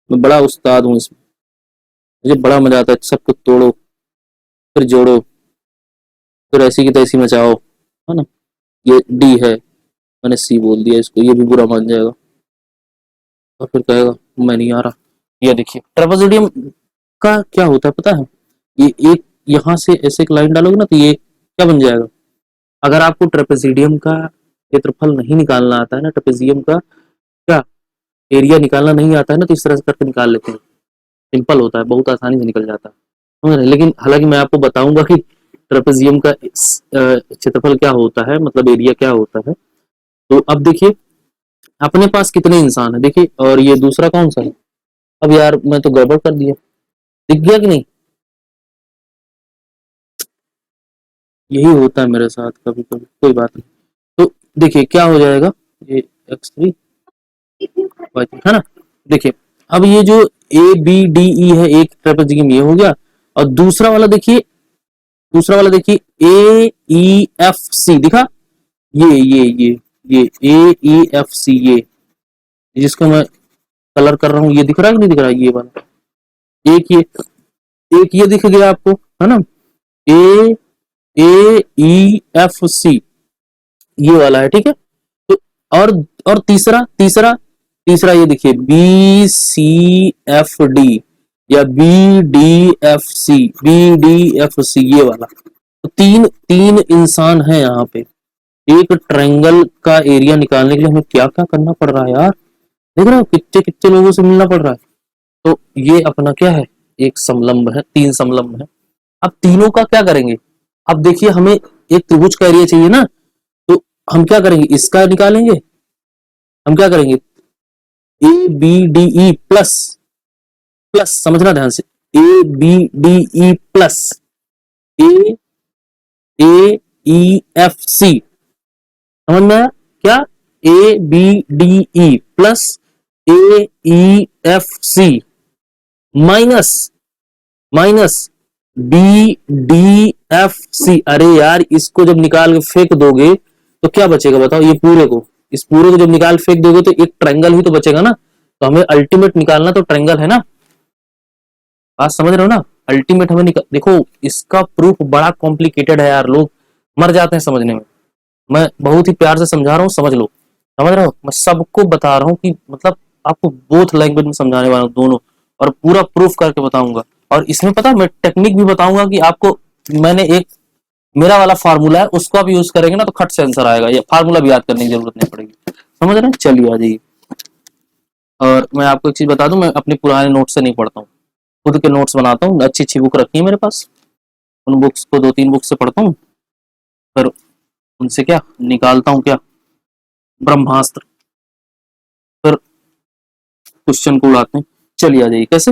मैं बड़ा उस्ताद हूँ इसमें, मुझे बड़ा मजा आता है, सबको तोड़ो फिर जोड़ो फिर ऐसी की तैसी मचाओ, है ना। ये डी है, मैंने सी बोल दिया इसको, ये भी बुरा मान जाएगा और फिर कहेगा मैं नहीं आ रहा। ये देखिए ट्रेपेजोइडियम का क्या होता है पता है, ये एक यहाँ से ऐसे एक लाइन डालोगे ना तो ये क्या बन जाएगा, अगर आपको ट्रेपेजिडियम का क्षेत्रफल नहीं निकालना आता है ना, ट्रेपेजियम का क्या एरिया निकालना नहीं आता है ना, तो इस तरह से करके निकाल लेते हैं, सिंपल होता है, बहुत आसानी से निकल जाता है, समझ रहे हैं? लेकिन हालांकि मैं आपको बताऊंगा कि ट्रेपेजियम का क्षेत्रफल क्या होता है, मतलब एरिया क्या होता है। तो अब देखिए अपने पास कितने इंसान है देखिए, और ये दूसरा कौन सा है, अब यार मैं तो गड़बड़ कर दिया, दिख गया कि नहीं, यही होता है मेरे साथ कभी कभी, कोई बात नहीं। तो देखिए क्या हो जाएगा, ये x3 y3 है ना। देखिए अब ये जो ए बी डी ई है, एक ट्रेपेजियम ये हो गया, और दूसरा वाला देखिए, दूसरा वाला देखिए ए ई एफ सी दिखा, ये ए ई एफ सी, ये जिसको मैं कलर कर रहा हूँ, ये दिख रहा है कि नहीं दिख रहा है, ये वाला एक ये, एक ये दिख गया आपको, है ना, ए ए ई एफ सी, ये वाला है, ठीक है। तो और और तीसरा तीसरा तीसरा ये देखिए बी सी एफ डी, या B D F C, B D F C, ये वाला। तो तीन तीन इंसान है यहाँ पे, एक ट्रायंगल का एरिया निकालने के लिए हमें क्या क्या करना पड़ रहा है यार, देख रहे हो कितने कितने लोगों से मिलना पड़ रहा है। तो ये अपना क्या है, एक समलंब है, तीन समलंब है। अब तीनों का क्या करेंगे, अब देखिए हमें एक त्रिभुज का एरिया चाहिए ना, तो हम क्या करेंगे, इसका निकालेंगे, हम क्या करेंगे A B D E plus, plus समझना ध्यान से, A B D E plus A A E F C, समझ में आया क्या, A B D E plus A E F C minus minus B D F C. अरे यार इसको जब निकाल के फेंक दोगे तो क्या बचेगा बताओ, ये पूरे को, इस पूरे को जब निकाल फेंक दोगे तो एक ट्रायंगल ही तो बचेगा ना, तो हमें अल्टीमेट निकालना तो ट्रायंगल है ना, बात समझ रहे हो ना। अल्टीमेट हमें देखो इसका प्रूफ बड़ा कॉम्प्लिकेटेड है यार, लोग मर जाते हैं समझने में, मैं बहुत ही प्यार से समझा रहा हूँ, समझ लो, समझ रहे हो, मैं सबको बता रहा हूँ कि मतलब आपको बोथ लैंग्वेज में समझाने वाला हूँ दोनों, और पूरा प्रूफ करके बताऊंगा। और इसमें पता है मैं टेक्निक भी बताऊंगा कि आपको, मैंने एक मेरा वाला फार्मूला है उसको आप यूज करेंगे ना तो खट से आंसर आएगा, ये फार्मूला भी याद करने की जरूरत नहीं पड़ेगी, समझ रहे हैं। चलिए आ जाइए, और मैं आपको एक चीज बता दूं, मैं अपने पुराने नोट से नहीं पढ़ता हूँ, खुद के नोट्स बनाता हूँ, अच्छी अच्छी बुक रखी है मेरे पास, उन बुक्स को दो तीन बुक से पढ़ता हूँ, फिर उनसे क्या निकालता हूँ क्या, ब्रह्मास्त्र, फिर क्वेश्चन को उड़ाते हैं। चलिए आ जाइए कैसे,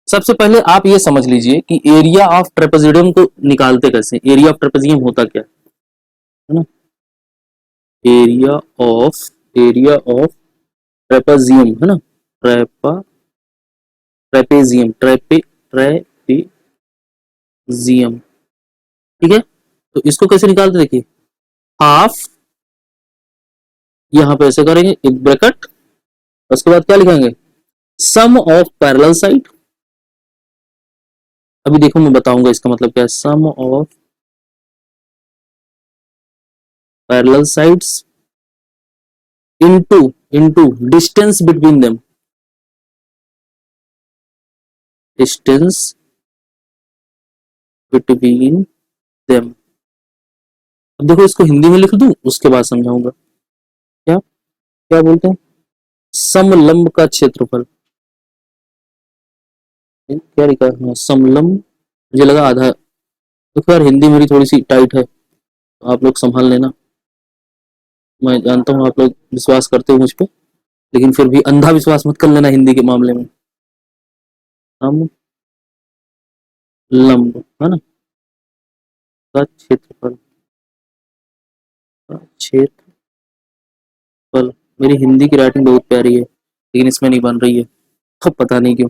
सबसे पहले आप ये समझ लीजिए कि एरिया ऑफ ट्रेपेजियम को निकालते कैसे, एरिया ऑफ ट्रेपेजियम होता क्या है ना, एरिया ऑफ ट्रेपेजियम है ना, ट्रेपेजियम ट्रेपेजियम, ठीक है। तो इसको कैसे निकालते देखिए, हाफ, यहां पे ऐसे करेंगे एक ब्रैकेट, उसके बाद क्या लिखेंगे, सम ऑफ पैरेलल साइड, अभी देखो मैं बताऊंगा इसका मतलब क्या है, sum of parallel sides into into distance between them, distance between them. अब देखो इसको हिंदी में लिख दूं उसके बाद समझाऊंगा, क्या क्या बोलते हैं, समलंब का क्षेत्रफल, क्या लिखा है, हाँ, समलंब, मुझे लगा आधा है। तो यार हिंदी मेरी थोड़ी सी टाइट है, तो आप लोग संभाल लेना, मैं जानता हूँ आप लोग विश्वास करते हो मुझ पे, लेकिन फिर भी अंधा विश्वास मत कर लेना हिंदी के मामले में। हम लंब है ना, का क्षेत्रफल, का क्षेत्रफल मेरी हिंदी की राइटिंग बहुत प्यारी है लेकिन इसमें नहीं बन रही है, तो पता नहीं क्यों।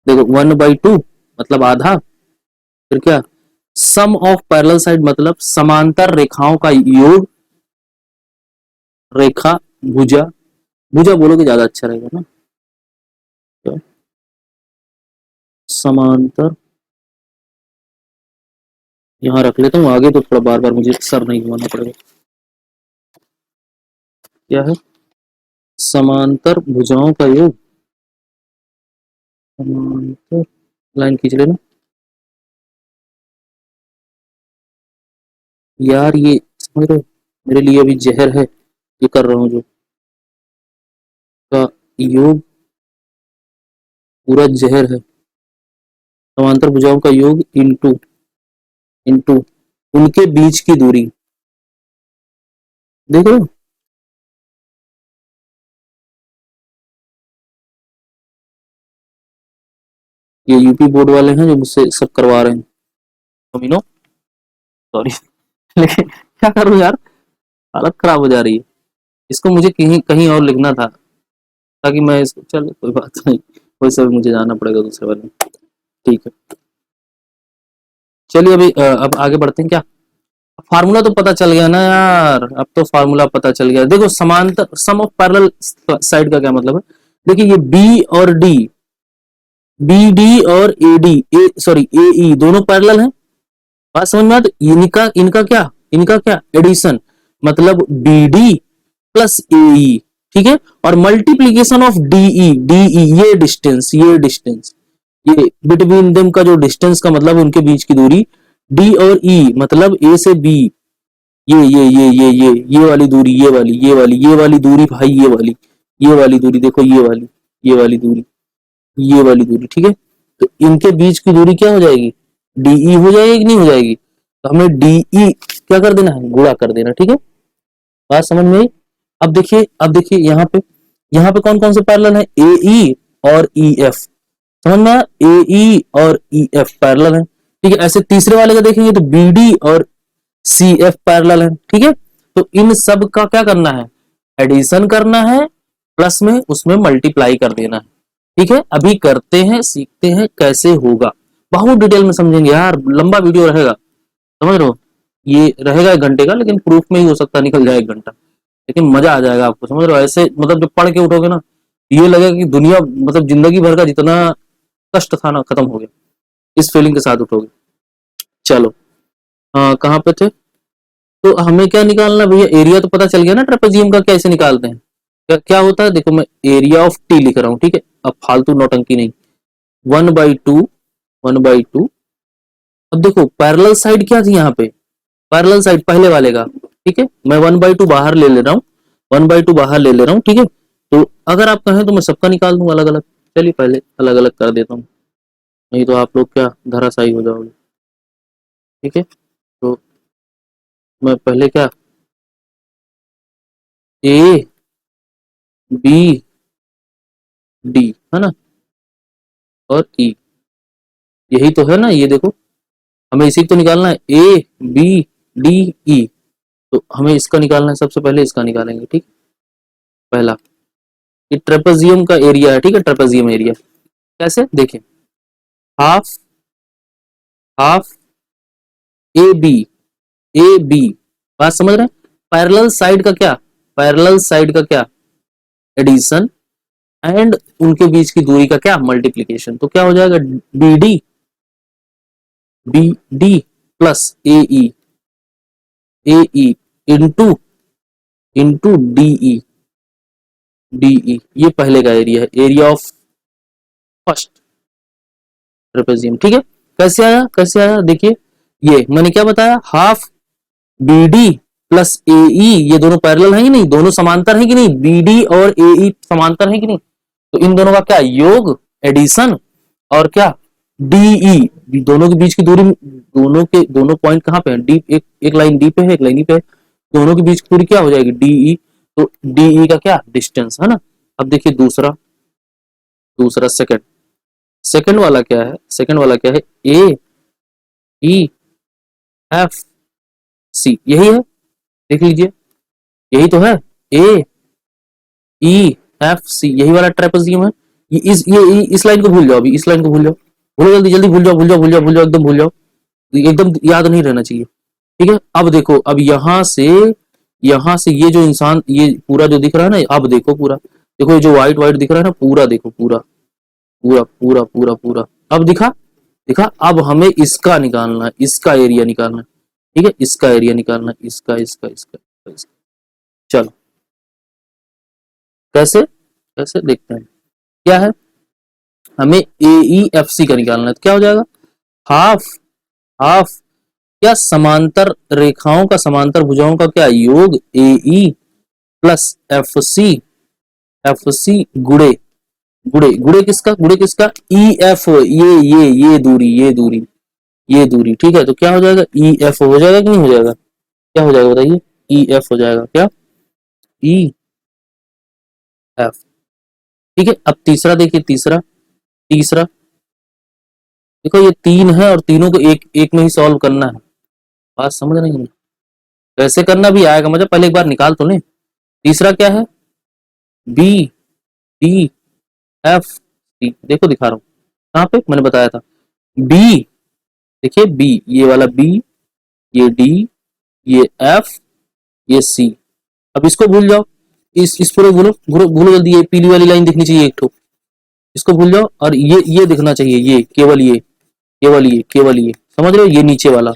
देखो 1/2 मतलब आधा, फिर क्या, सम ऑफ पैरेलल साइड मतलब समांतर रेखाओं का योग, रेखा, भुजा, भुजा बोलोगे ज्यादा अच्छा रहेगा ना, तो समांतर, यहाँ रख लेता हूँ, आगे तो थोड़ा बार बार मुझे सर नहीं घुमाना पड़ेगा। क्या है, समांतर भुजाओं का योग, समांतर, लाइन खींच लेना यार, ये समझ रहे हो, मेरे लिए अभी जहर है ये कर रहा हूँ जो, का योग पूरा जहर है। समांतर भुजाओं का योग इंटू इंटू उनके बीच की दूरी, देख रहे हो, ये यूपी बोर्ड वाले हैं जो मुझसे सब करवा रहे हैं, अमीनो, सॉरी। लेकिन क्या करूं यार, हालत खराब हो जा रही है। इसको मुझे कहीं कहीं और लिखना था ताकि मैं इसको, चल कोई बात नहीं, वैसे भी मुझे जाना पड़ेगा दूसरे वाले में। ठीक है, चलिए अभी अब आगे बढ़ते हैं क्या। फार्मूला तो पता चल गया ना यार, अब तो फार्मूला पता चल गया। देखो समांतर सम ऑफ पैरेलल साइड का क्या मतलब है, देखिए ये बी और डी, बी डी और ए डी, ए सॉरी ए ई दोनों पैरेलल हैं, बात समझ में आती, इनका इनका क्या एडिशन, मतलब बी डी प्लस ए ई, ठीक है, और मल्टीप्लीकेशन ऑफ डीई, डीई ये बिटवीन देम का जो डिस्टेंस का मतलब उनके बीच की दूरी, डी और ई मतलब ए से बी, ये वाली दूरी, ये वाली दूरी भाई, ये वाली दूरी देखो, ये वाली दूरी, ये वाली दूरी, ठीक है, तो इनके बीच की दूरी क्या हो जाएगी, डीई हो जाएगी कि नहीं हो जाएगी, तो हमें डीई क्या कर देना है, गुणा कर देना, ठीक है, बात समझ में आई। अब देखिए यहाँ पे कौन कौन से पैरेलल है, ए ई और ई एफ, समझ में आया, ए ई और ई एफ पैरेलल है, ठीक है। ऐसे तीसरे वाले का देखेंगे तो बी डी और सी एफ पैरेलल है, ठीक है, तो इन सब का क्या करना है, एडिशन करना है, प्लस में उसमें मल्टीप्लाई कर देना है, ठीक है। अभी करते हैं, सीखते हैं कैसे होगा, बहुत डिटेल में समझेंगे यार, लंबा वीडियो रहेगा, समझ रहे हो, ये रहेगा 1 घंटे का, लेकिन प्रूफ में ही हो सकता है निकल जाए 1 घंटा, लेकिन मजा आ जाएगा आपको, समझ रहे हो, ऐसे मतलब जब पढ़ के उठोगे ना, ये लगेगा कि दुनिया मतलब जिंदगी भर का जितना कष्ट था ना खत्म हो गया, इस फीलिंग के साथ उठोगे। चलो, हाँ कहाँ पे थे, तो हमें क्या निकालना भैया, एरिया तो पता चल गया ना ट्रेपेजियम का कैसे निकालते हैं, क्या होता है, देखो मैं एरिया ऑफ टी लिख रहा हूँ, ठीक है, अब फालतू नौटंकी नहीं, 1/2, 1/2, अब देखो पैरेलल साइड क्या थी यहाँ पे, पैरेलल साइड पहले वाले का, ठीक है, मैं 1/2 बाहर ले ले रहा हूँ, 1/2 बाहर ले ले रहा हूँ, ठीक है, तो अगर आप कहें तो मैं सबका निकाल दूंगा अलग अलग, चलिए पहले अलग अलग कर देता हूँ, नहीं तो आप लोग क्या धराशायी हो जाओगे, ठीक है, तो मैं पहले क्या, ए बी डी है ना, और ई, यही तो है ना, ये देखो, हमें इसी को तो निकालना है, ए बी डी ई, तो हमें इसका निकालना है, सबसे पहले इसका निकालेंगे, ठीक, पहला, ये ट्रेपेजियम का एरिया है, ठीक है, ट्रेपेजियम एरिया कैसे देखें, half half A B, A B, बात समझ रहे हैं, पैरेलल साइड का क्या, पैरेलल साइड का क्या एडिशन, एंड उनके बीच की दूरी का क्या मल्टीप्लीकेशन, तो क्या हो जाएगा, B D, B D plus A E into into DE, DE ये पहले का एरिया है, एरिया ऑफ फर्स्ट ट्रेपेजियम, ठीक है, कैसे आया देखिए, ये मैंने क्या बताया, half B D plus A ई, ये दोनों पैरेलल है कि नहीं, दोनों समांतर है कि नहीं, बी डी और ए ई समांतर है कि नहीं, तो इन दोनों का क्या योग, एडिशन, और क्या डीई, दोनों के बीच की दूरी, दोनों के दोनों पॉइंट कहाँ पे है, डी, एक लाइन डी पे है, एक लाइन ई पे है, दोनों के बीच की दूरी क्या हो जाएगी, डीई, तो डीई का क्या डिस्टेंस है ना। अब देखिए दूसरा, दूसरा सेकंड, सेकंड वाला क्या है, सेकंड वाला क्या है, ए ई एफ सी, यही है, देख लीजिए, यही तो है, ए ई एफ सी, यही वाला ट्रेपेजियम है। ये इस लाइन को भूल जाओ, अभी इस लाइन को भूल जाओ, भूलो जल्दी जल्दी, भूल जाओ भूल जाओ भूल जाओ भूल जाओ, एकदम भूल जाओ, एकदम याद नहीं रहना चाहिए। ठीक है, अब देखो, अब यहाँ से ये जो इंसान, ये पूरा जो दिख रहा है ना, अब देखो पूरा, देखो ये जो व्हाइट व्हाइट दिख रहा है ना, पूरा देखो, पूरा पूरा पूरा पूरा पूरा, अब दिखा, दिखा। अब हमें इसका निकालना है, इसका एरिया निकालना है। ठीक है, इसका एरिया निकालना है, इसका इसका इसका इसका। चलो, कैसे कैसे देखते हैं, क्या है, हमें ए ई एफ सी का निकालना है, तो क्या हो जाएगा, हाफ, हाफ क्या, समांतर रेखाओं का, समांतर भुजाओं का क्या योग, ए ई प्लस एफ सी गुड़े, गुड़े गुड़े किसका, गुड़े किसका, ई एफ, ये दूरी, ये दूरी, ये दूरी। ठीक है, तो क्या हो जाएगा, ई एफ हो जाएगा कि नहीं हो जाएगा, क्या हो जाएगा बताइए, ई एफ हो जाएगा, क्या, ई एफ। ठीक है, अब तीसरा देखिए, तीसरा, तीसरा देखो, ये तीन है और तीनों को एक एक में ही सॉल्व करना है, बात समझ रही है, कैसे करना भी आएगा मुझे, पहले एक बार निकाल तो लें। तीसरा क्या है, बी डी एफ सी, देखो दिखा रहा हूँ, कहाँ पे मैंने बताया था, बी, देखिए बी, ये वाला बी, ये डी, ये एफ, ये सी। अब इसको भूल जाओ, इस पूरे भूलो भूलो भूलो जल्दी, ये पीली वाली लाइन दिखनी चाहिए एक ठो, इसको भूल जाओ, और ये दिखना चाहिए, ये केवल ये, केवल ये, केवल ये, समझ रहे हो, ये नीचे वाला,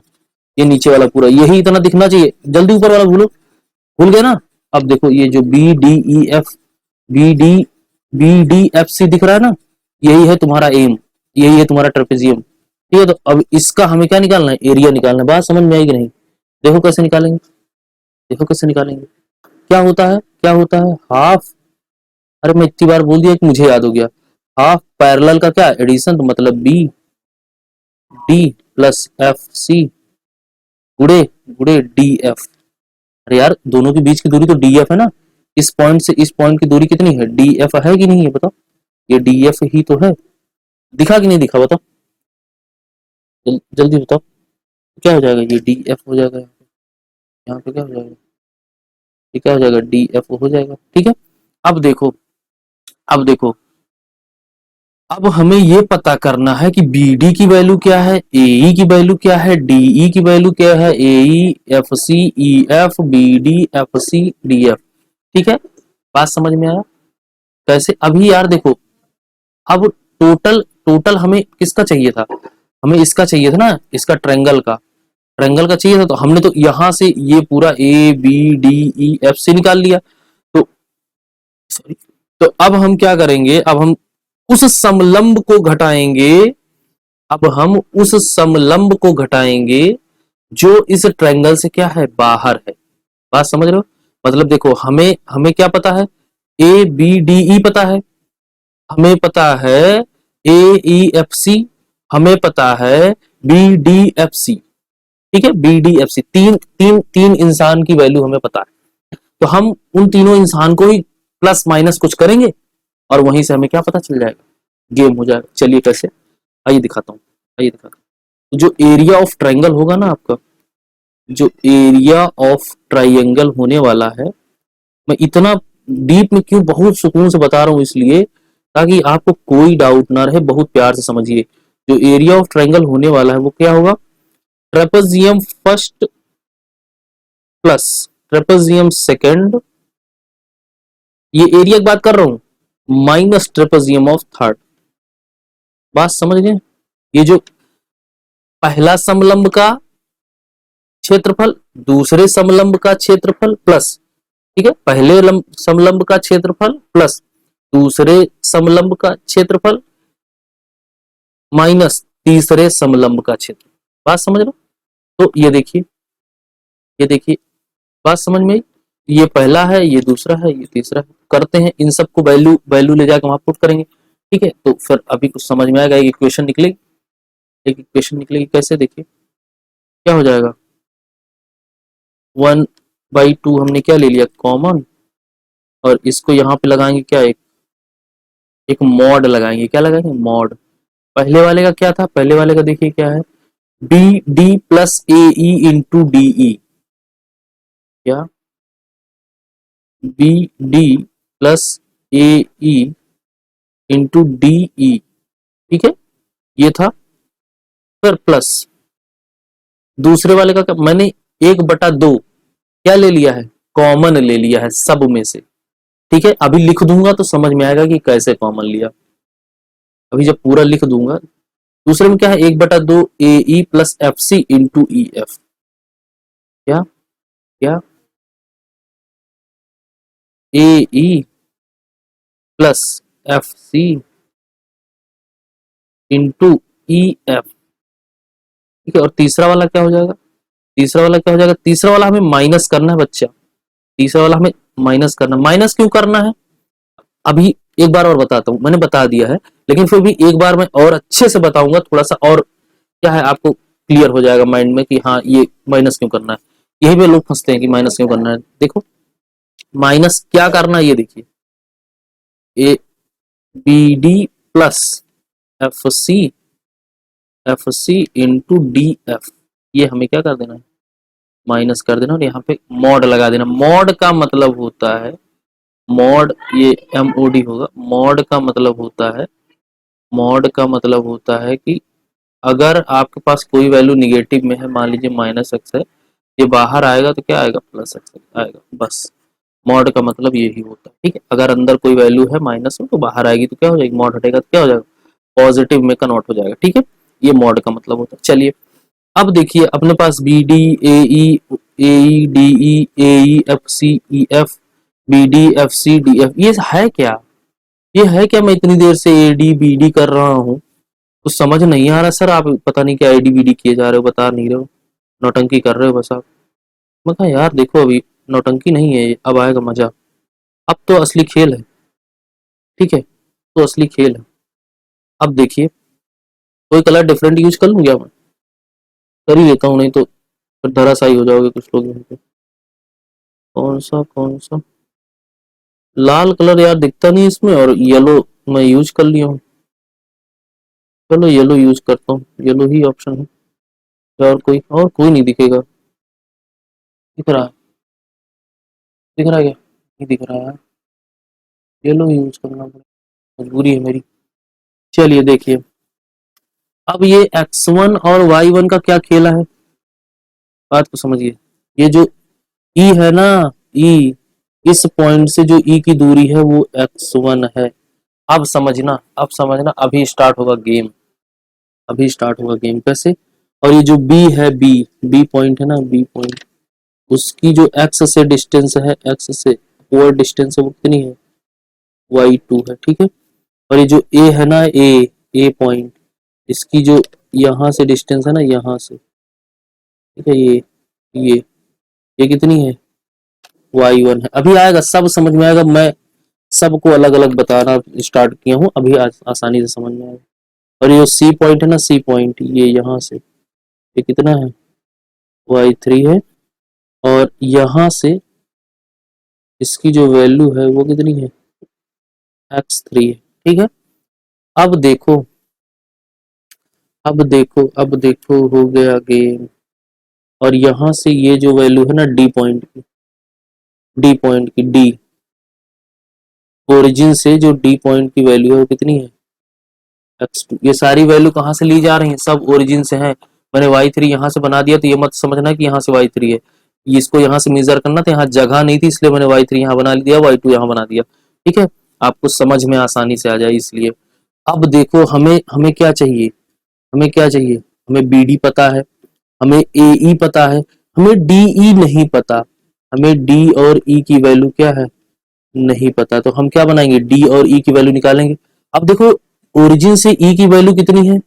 ये नीचे वाला पूरा यही इतना दिखना चाहिए, जल्दी ऊपर वाला भूलो, भूल गए ना। अब देखो, ये जो B D E F, B D B D F C दिख रहा है ना, यही है तुम्हारा एम, यही है तुम्हारा ट्रेपेजियम। ठीक है, तो अब इसका हमें क्या निकालना है, एरिया निकालना है, बात समझ में आएगी नहीं, देखो कैसे निकालेंगे, देखो कैसे निकालेंगे, क्या होता है, क्या होता है, हाफ, अरे मैं इतनी बार बोल दिया कि मुझे याद हो गया, हाफ पैरेलल का क्या एडिशन, तो मतलब B D plus F C गुड़े गुड़े डी एफ। अरे यार, दोनों के बीच की दूरी तो डी एफ है ना, इस पॉइंट से इस पॉइंट की दूरी कितनी है, डी एफ है कि नहीं है बताओ, ये डी एफ ही तो है, दिखा कि नहीं दिखा बताओ, जल्दी बताओ, क्या हो जाएगा, ये डी एफ हो जाएगा, यहाँ पे क्या हो जाएगा, ये क्या हो जाएगा, डी एफ हो जाएगा। ठीक है, अब देखो, अब देखो, अब हमें ये पता करना है कि बी डी की वैल्यू क्या है, ए ई की वैल्यू क्या है, डी ई की वैल्यू क्या है, A E F C E F B D F C D F. ठीक है, बात समझ में आया, कैसे, अभी यार देखो, अब टोटल टोटल हमें किसका चाहिए था, हमें इसका चाहिए था ना, इसका ट्रायंगल का, ट्रायंगल का चाहिए था, तो हमने तो यहां से ये पूरा A B D E F से निकाल लिया, तो सॉरी, तो अब हम क्या करेंगे, अब हम उस समलंब को घटाएंगे, अब हम उस समलंब को घटाएंगे जो इस ट्रायंगल से क्या है, बाहर है, बात समझ रहे हो, मतलब देखो, हमें हमें क्या पता है, ए बी डी ई पता है, हमें पता है ए ई एफ सी, हमें पता है बी डी एफ सी। ठीक है, बी डी एफ सी, तीन तीन तीन इंसान की वैल्यू हमें पता है, तो हम उन तीनों इंसान को ही प्लस माइनस कुछ करेंगे और वहीं से हमें क्या पता चल जाएगा, गेम हो जाएगा। चलिए कैसे, आइए दिखाता हूँ, आइए दिखाता हूँ, तो जो एरिया ऑफ ट्रायंगल होगा ना आपका, जो एरिया ऑफ ट्रायंगल होने वाला है, मैं इतना डीप में क्यों बहुत सुकून से बता रहा हूँ, इसलिए ताकि आपको कोई डाउट ना रहे, बहुत प्यार से समझिए, जो एरिया ऑफ ट्रायंगल होने वाला है वो क्या होगा, trapezium first plus trapezium second, ये एरिया की बात कर रहा हूं, माइनस ट्रेपेजियम ऑफ थर्ड, बात समझ गए, ये जो पहला समलंब का क्षेत्रफल, दूसरे समलंब का क्षेत्रफल प्लस, ठीक है, पहले समलंब का क्षेत्रफल प्लस दूसरे समलंब का क्षेत्रफल माइनस तीसरे समलंब का क्षेत्र, बात समझ रहे हो, तो ये देखिए, ये देखिए, बात समझ में आई, ये पहला है, ये दूसरा है, ये तीसरा है, करते हैं इन सबको वैल्यू वैल्यू ले जाकर वहां पुट करेंगे। ठीक है, तो फिर अभी कुछ समझ में आएगा, एक इक्वेशन निकलेगी, एक इक्वेशन निकलेगी, कैसे देखिए, क्या हो जाएगा, 1/2 हमने क्या ले लिया कॉमन, और इसको यहाँ पे लगाएंगे क्या, एक एक मॉड लगाएंगे, क्या लगाएंगे, मॉड, पहले वाले का क्या था, पहले वाले का देखिए क्या है, B D plus A E into D E, क्या, B D plus A E into D E, ठीक है, ये था। फिर प्लस दूसरे वाले का मैंने 1/2 क्या ले लिया है, कॉमन ले लिया है सब में से, ठीक है। अभी लिख दूंगा तो समझ में आएगा कि कैसे कॉमन लिया। अभी जब पूरा लिख दूंगा, दूसरे में क्या है, 1/2 A E plus F C into E F, क्या क्या A E plus F C into E F, ठीक है। और तीसरा वाला क्या हो जाएगा, तीसरा वाला क्या हो जाएगा, तीसरा वाला हमें माइनस करना है बच्चा, तीसरा वाला हमें माइनस करना, माइनस क्यों करना है अभी एक बार और बताता हूं, मैंने बता दिया है, लेकिन फिर भी एक बार मैं और अच्छे से बताऊंगा, थोड़ा सा और क्या है आपको क्लियर हो जाएगा माइंड में कि हाँ ये माइनस क्यों करना है। यही पे लोग फंसते हैं कि माइनस क्यों करना है। देखो माइनस क्या करना है, ये देखिए, A B D plus F C into D F, ये हमें क्या कर देना है, माइनस कर देना, और यहाँ पे मॉड लगा देना। मॉड का मतलब होता है, मॉड ये एम ओ डी होगा, मॉड का मतलब होता है, मॉड का मतलब होता है कि अगर आपके पास कोई वैल्यू निगेटिव में है, मान लीजिए माइनस एक्स है, ये बाहर आएगा तो क्या आएगा, प्लस एक्स आएगा, बस। मॉड का मतलब यही होता है, ठीक है। अगर अंदर कोई वैल्यू है माइनस में तो बाहर आएगी तो क्या हो जाएगी, मॉड हटेगा तो क्या हो जाएगा, पॉजिटिव में कन्वर्ट हो जाएगा, ठीक है। ये मॉड का मतलब होता है। चलिए अब देखिए अपने पास B D A E D E A E F C E F B D F C D F, ये है क्या, ये है क्या, मैं इतनी देर से ए डी बी डी कर रहा हूँ, कुछ समझ नहीं आ रहा सर, आप पता नहीं क्या एडी बीडी किए जा रहे हो, बता नहीं रहे हो, नौटंकी कर रहे हो बस आप। मैं कहा यार देखो अभी नौटंकी नहीं है, अब आएगा मजा, अब तो असली खेल है, ठीक है, तो असली खेल है। अब देखिए कोई कलर डिफरेंट यूज कर लूँ क्या मैं, कर ही लेता हूँ, नहीं तो फिर धराशायी हो जाओगे कुछ लोग यहाँ पे। कौन सा लाल कलर यार दिखता नहीं इसमें, और येलो मैं यूज कर लिया हूँ, चलो येलो यूज करता हूँ, येलो ही ऑप्शन है, और कोई नहीं दिखेगा, दिख रहा है, दिख रहा है क्या, नहीं दिख रहा है, येलो यूज करना पड़ेगा, मजबूरी है मेरी। चलिए देखिए अब ये x1 और y1 का क्या खेला है, बात को समझिए। ये जो e है ना, e, इस पॉइंट से जो e की दूरी है वो x1 है। अब समझना, अब समझना, अभी स्टार्ट होगा गेम, अभी स्टार्ट होगा गेम कैसे। और ये जो b है, b पॉइंट है ना, b पॉइंट, उसकी जो x से डिस्टेंस है, x से ओवर डिस्टेंस है वो कितनी है, y2 है, ठीक है। और ये जो a है ना, a पॉइंट, इसकी जो यहाँ से डिस्टेंस है ना, यहाँ से, ठीक है, ये ये कितनी है, y1 है। अभी आएगा सब समझ में आएगा, मैं सबको अलग अलग बताना स्टार्ट किया हूँ, अभी आसानी से समझ में आएगा। और ये सी पॉइंट है ना, सी पॉइंट, ये यहाँ से ये कितना है, y3 है, और यहाँ से इसकी जो वैल्यू है वो कितनी है, x3 है, ठीक है। अब देखो, अब देखो हो गया गेम। और यहाँ से ये जो वैल्यू है ना, डी ओरिजिन से जो डी पॉइंट की वैल्यू है वो कितनी है, x2। ये सारी वैल्यू कहाँ से ली जा रही है, सब ओरिजिन से है। मैंने y3 यहाँ से बना दिया तो ये मत समझना कि यहाँ से y3 है, इसको यहाँ से मेजर करना था, यहाँ जगह नहीं थी इसलिए मैंने y3 यहाँ बना दिया, y2 यहाँ बना दिया, ठीक है, आपको समझ में आसानी से आ जाए इसलिए। अब देखो हमें हमें क्या चाहिए, हमें क्या चाहिए, हमें बी डी पता है, हमें ए ई पता है, हमें डी ई नहीं पता, हमें डी और ई की वैल्यू क्या है, नहीं पता। तो हम क्या बनाएंगे, डी और ई की वैल्यू निकालेंगे। अब देखो ओरिजिन से ई की वैल्यू कितनी है,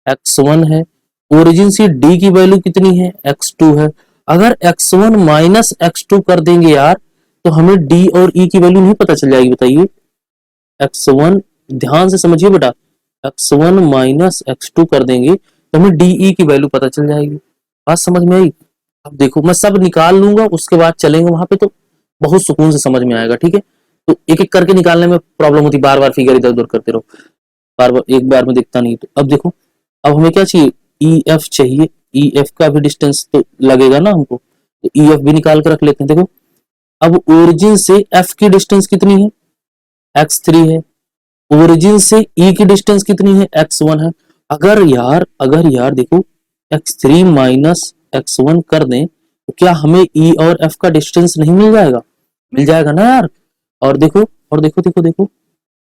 x1 है, ओरिजिन से डी की वैल्यू कितनी है, x2 है। अगर x1 माइनस x2 कर देंगे यार तो हमें डी और ई की वैल्यू नहीं पता चल जाएगी, बताइए। x1 ध्यान से समझिए बेटा, x1 माइनस x2 कर देंगे तो हमें डी ई की वैल्यू पता चल जाएगी, बात समझ में आई। अब देखो मैं सब निकाल लूंगा उसके बाद चलेंगे वहां पे, तो बहुत सुकून से समझ में आएगा, ठीक है। तो एक एक करके निकालने में प्रॉब्लम होती, बार बार फिगर इधर उधर करते रहो, बार बार एक बार में दिखता नहीं। तो अब देखो, अब हमें क्या चाहिए, ई एफ चाहिए, ई एफ का भी डिस्टेंस तो लगेगा ना हमको, तो ई एफ भी निकाल कर रख लेते हैं। देखो अब ओरिजिन से एफ की डिस्टेंस कितनी है, x3 है, ओरिजिन से e की डिस्टेंस कितनी है, x1 है। अगर यार देखो x3 माइनस x1 कर दें तो क्या हमें e और f का डिस्टेंस नहीं मिल जाएगा? मिल जाएगा ना यार। और देखो और देखो देखो देखो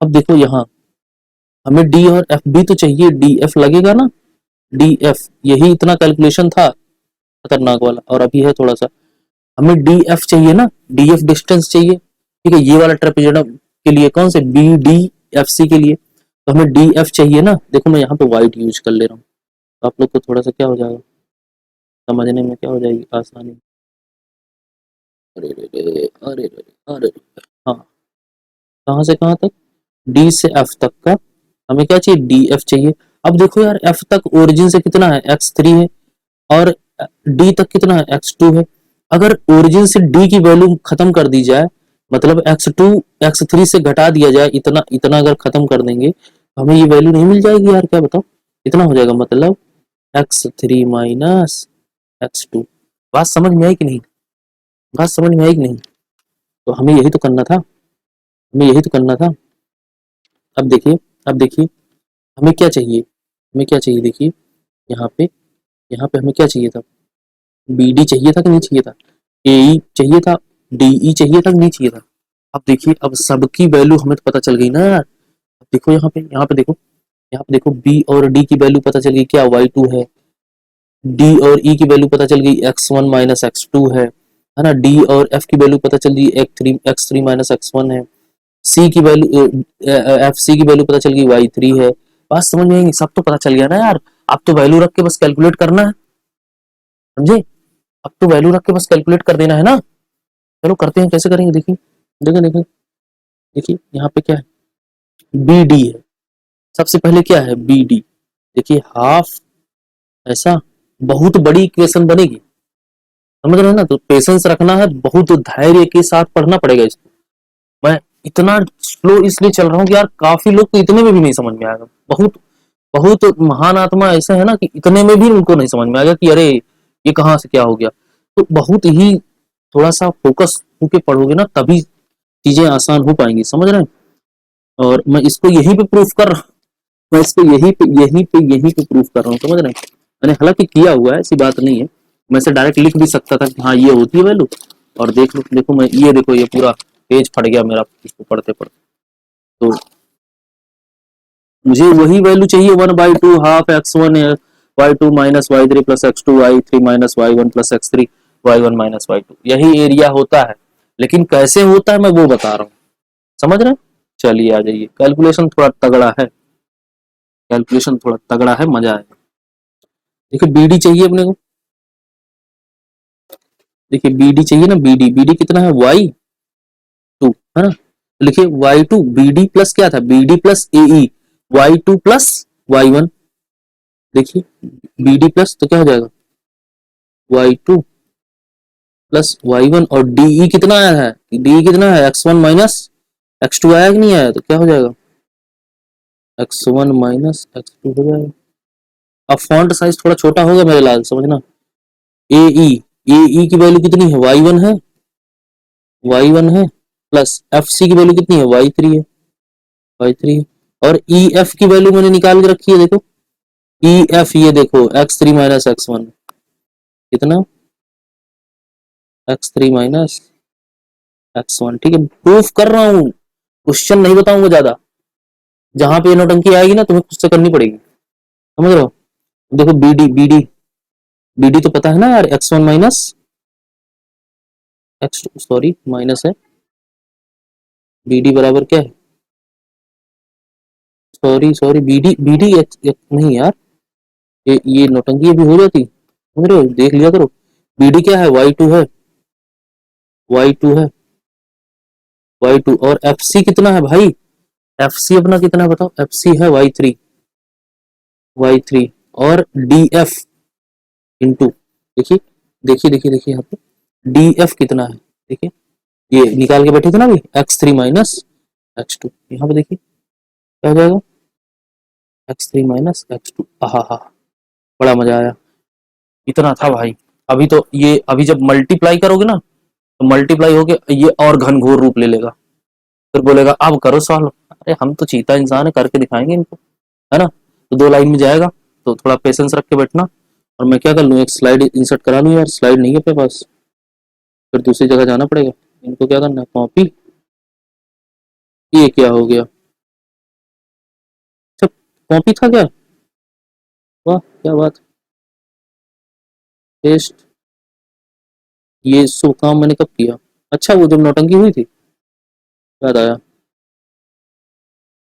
अब देखो यहाँ हमें d और f भी तो चाहिए, df लगेगा ना, df यही इतना कैलकुलेशन था खतरनाक वाला, और अभी है थोड़ा सा। हमें df चाहिए ना, df डिस्टेंस चाहिए, ठीक है, ये वाला ट्रेपेजोइडम के लिए, कौन से बी डी एफ सी के लिए, तो हमें df चाहिए ना। देखो मैं यहाँ पे वाइट यूज कर ले रहा हूँ, तो आप लोग को थोड़ा सा क्या हो जाएगा, समझने में क्या हो जाएगी आसानी। अरे रे रे, अरे रे रे, अरे रे। हाँ, कहाँ से कहाँ तक, डी से एफ तक का हमें क्या चाहिए, डी एफ चाहिए। अब देखो यार एफ तक ओरिजिन से कितना है, x3 है, और डी तक कितना है, x2 है। अगर ओरिजिन से डी की वैल्यू खत्म कर दी जाए, मतलब x2 x3 से घटा दिया जाए, इतना इतना अगर खत्म कर देंगे तो हमें ये वैल्यू नहीं मिल जाएगी यार, क्या बताओ, इतना हो जाएगा, मतलब x3 माइनस x2। बात समझ में आई कि नहीं, बात समझ में आई कि नहीं? तो हमें यही तो करना था, हमें यही तो करना था। अब देखिए, अब देखिए हमें क्या चाहिए, हमें क्या चाहिए, देखिए यहाँ पे, यहाँ पे हमें क्या चाहिए था, बी डी चाहिए था कि नहीं चाहिए था, ए ई चाहिए था, डी ई चाहिए था कि नहीं चाहिए था। अब देखिए अब सबकी वैल्यू हमें तो पता चल गई ना यार। अब देखो यहाँ पे, यहाँ पे देखो, यहाँ पे देखो बी और डी की वैल्यू पता चल गई, क्या y2 है, डी और ई की वैल्यू पता चल गई x1 माइनस x2 है ना, डी और एफ की वैल्यू पता चल गई x3 माइनस x1 है, सी की वैल्यू, एफ सी की वैल्यू पता चल गई y3 है। बात समझ में आएगी, सब तो पता चल गया ना यार। अब तो वैल्यू रख के बस कैलकुलेट करना है, समझे, अब तो वैल्यू रख के बस कैलकुलेट कर देना है ना। चलो करते हैं, कैसे करेंगे, देखिए देखिए देखिए देखिए यहाँ पे क्या है, बी डी है, सबसे पहले क्या है बी डी, देखिए हाफ, ऐसा बहुत बड़ी इक्वेशन बनेगी, समझ रहे हैं ना, तो पेशेंस रखना है, बहुत धैर्य के साथ पढ़ना पड़ेगा इसको। मैं इतना स्लो इसलिए चल रहा हूँ कि यार काफी लोग तो इतने में भी नहीं समझ में आएगा, बहुत बहुत महान आत्मा ऐसे है ना कि इतने में भी उनको नहीं समझ में आएगा कि अरे ये कहाँ से क्या हो गया। तो बहुत ही थोड़ा सा फोकस होके पढ़ोगे ना, तभी चीजें आसान हो पाएंगी, समझ रहे हैं। और मैं इसको यहीं पे प्रूफ कर रहा हूँ, मैं इसको यहीं पे प्रूफ कर रहा हूँ, समझ रहे हैं। मैंने हालांकि किया हुआ है, ऐसी बात नहीं है, मैं से डायरेक्ट लिख भी सकता था कि हाँ ये होती है वैल्यू, और देख लो, देखो मैं ये देखो ये पूरा पेज फट गया मेरा इसको पढ़ते पढ़ते। तो मुझे वही वैल्यू चाहिए, 1/2 half x1 y2 minus y3 plus x2 y3 minus y1 plus x3 y1 minus y2, यही एरिया होता है। लेकिन कैसे होता है मैं वो बता रहा हूँ, समझ रहे हैं। चलिए आ जाइए, कैलकुलेशन थोड़ा तगड़ा है, कैलकुलेशन थोड़ा तगड़ा है, मजा आएगा। देखिए बीडी चाहिए अपने को, देखिए बीडी चाहिए ना, बीडी बीडी कितना है, y2 है ना, तो लिखिए y2 बीडी प्लस क्या था, BD plus A E, y2 plus y1, देखिए बीडी प्लस तो क्या हो जाएगा, y2 प्लस y1, और डी कितना आया है, डी कितना है, x1 माइनस x2 आया कि नहीं आया, तो क्या हो जाएगा, x1 माइनस x2 हो जाएगा। अब फॉन्ट साइज थोड़ा छोटा होगा मेरे लाल, समझना, ए ई, ए ई की वैल्यू कितनी है, y1 है, y1 है, प्लस एफ सी की वैल्यू कितनी है, y3 है, y3 है, और ई एफ की वैल्यू मैंने निकाल के रखी है, देखो ई एफ, ये देखो x3 माइनस x1, कितना, x3 माइनस x1, ठीक है, प्रूफ कर रहा हूँ, क्वेश्चन नहीं बताऊंगा ज्यादा, जहां पे नौटंकी आएगी ना तुम्हें खुद से करनी पड़ेगी, समझ रहे हो। देखो बीडी बीडी बीडी तो पता है ना यार, x1 minus x2, sorry minus है, बीडी बराबर क्या है, सॉरी सॉरी बीडी बीडी नहीं यार, ये नौटंकी अभी हो जाती, समझ रहे हो, देख लिया करो। बीडी क्या है, y2 है, y2 है, y2, और एफ सी कितना है भाई, एफ सी अपना कितना है बताओ, एफ सी है y3, y3, और डी एफ इंटू, देखिए देखिए देखिए देखिए यहाँ पे डी एफ कितना है, देखिए ये निकाल के बैठे थे ना अभी, x3 माइनस x2, यहाँ पे देखिए क्या हो जाएगा, x3 माइनस x2, हा हा, बड़ा मजा आया, इतना था भाई। अभी तो ये अभी जब मल्टीप्लाई करोगे ना, तो मल्टीप्लाई होके ये और घनघोर रूप ले लेगा, फिर बोलेगा अब करो सॉल्व। अरे हम तो चीता इंसान है, करके दिखाएंगे इनको, है ना। तो 2 लाइन में जाएगा, तो थोड़ा पेशेंस रख के बैठना। और मैं क्या कर लूँ, एक स्लाइड इंसर्ट करा लूँ यार, स्लाइड नहीं है अपने पास, फिर दूसरी जगह जाना पड़ेगा। इनको क्या करना है, कॉपी। ये क्या हो गया, अच्छा कॉपी था क्या, वाह क्या बात। पेस्ट, ये शुभ काम मैंने कब किया, अच्छा वो जब नौटंकी हुई थी, याद आया।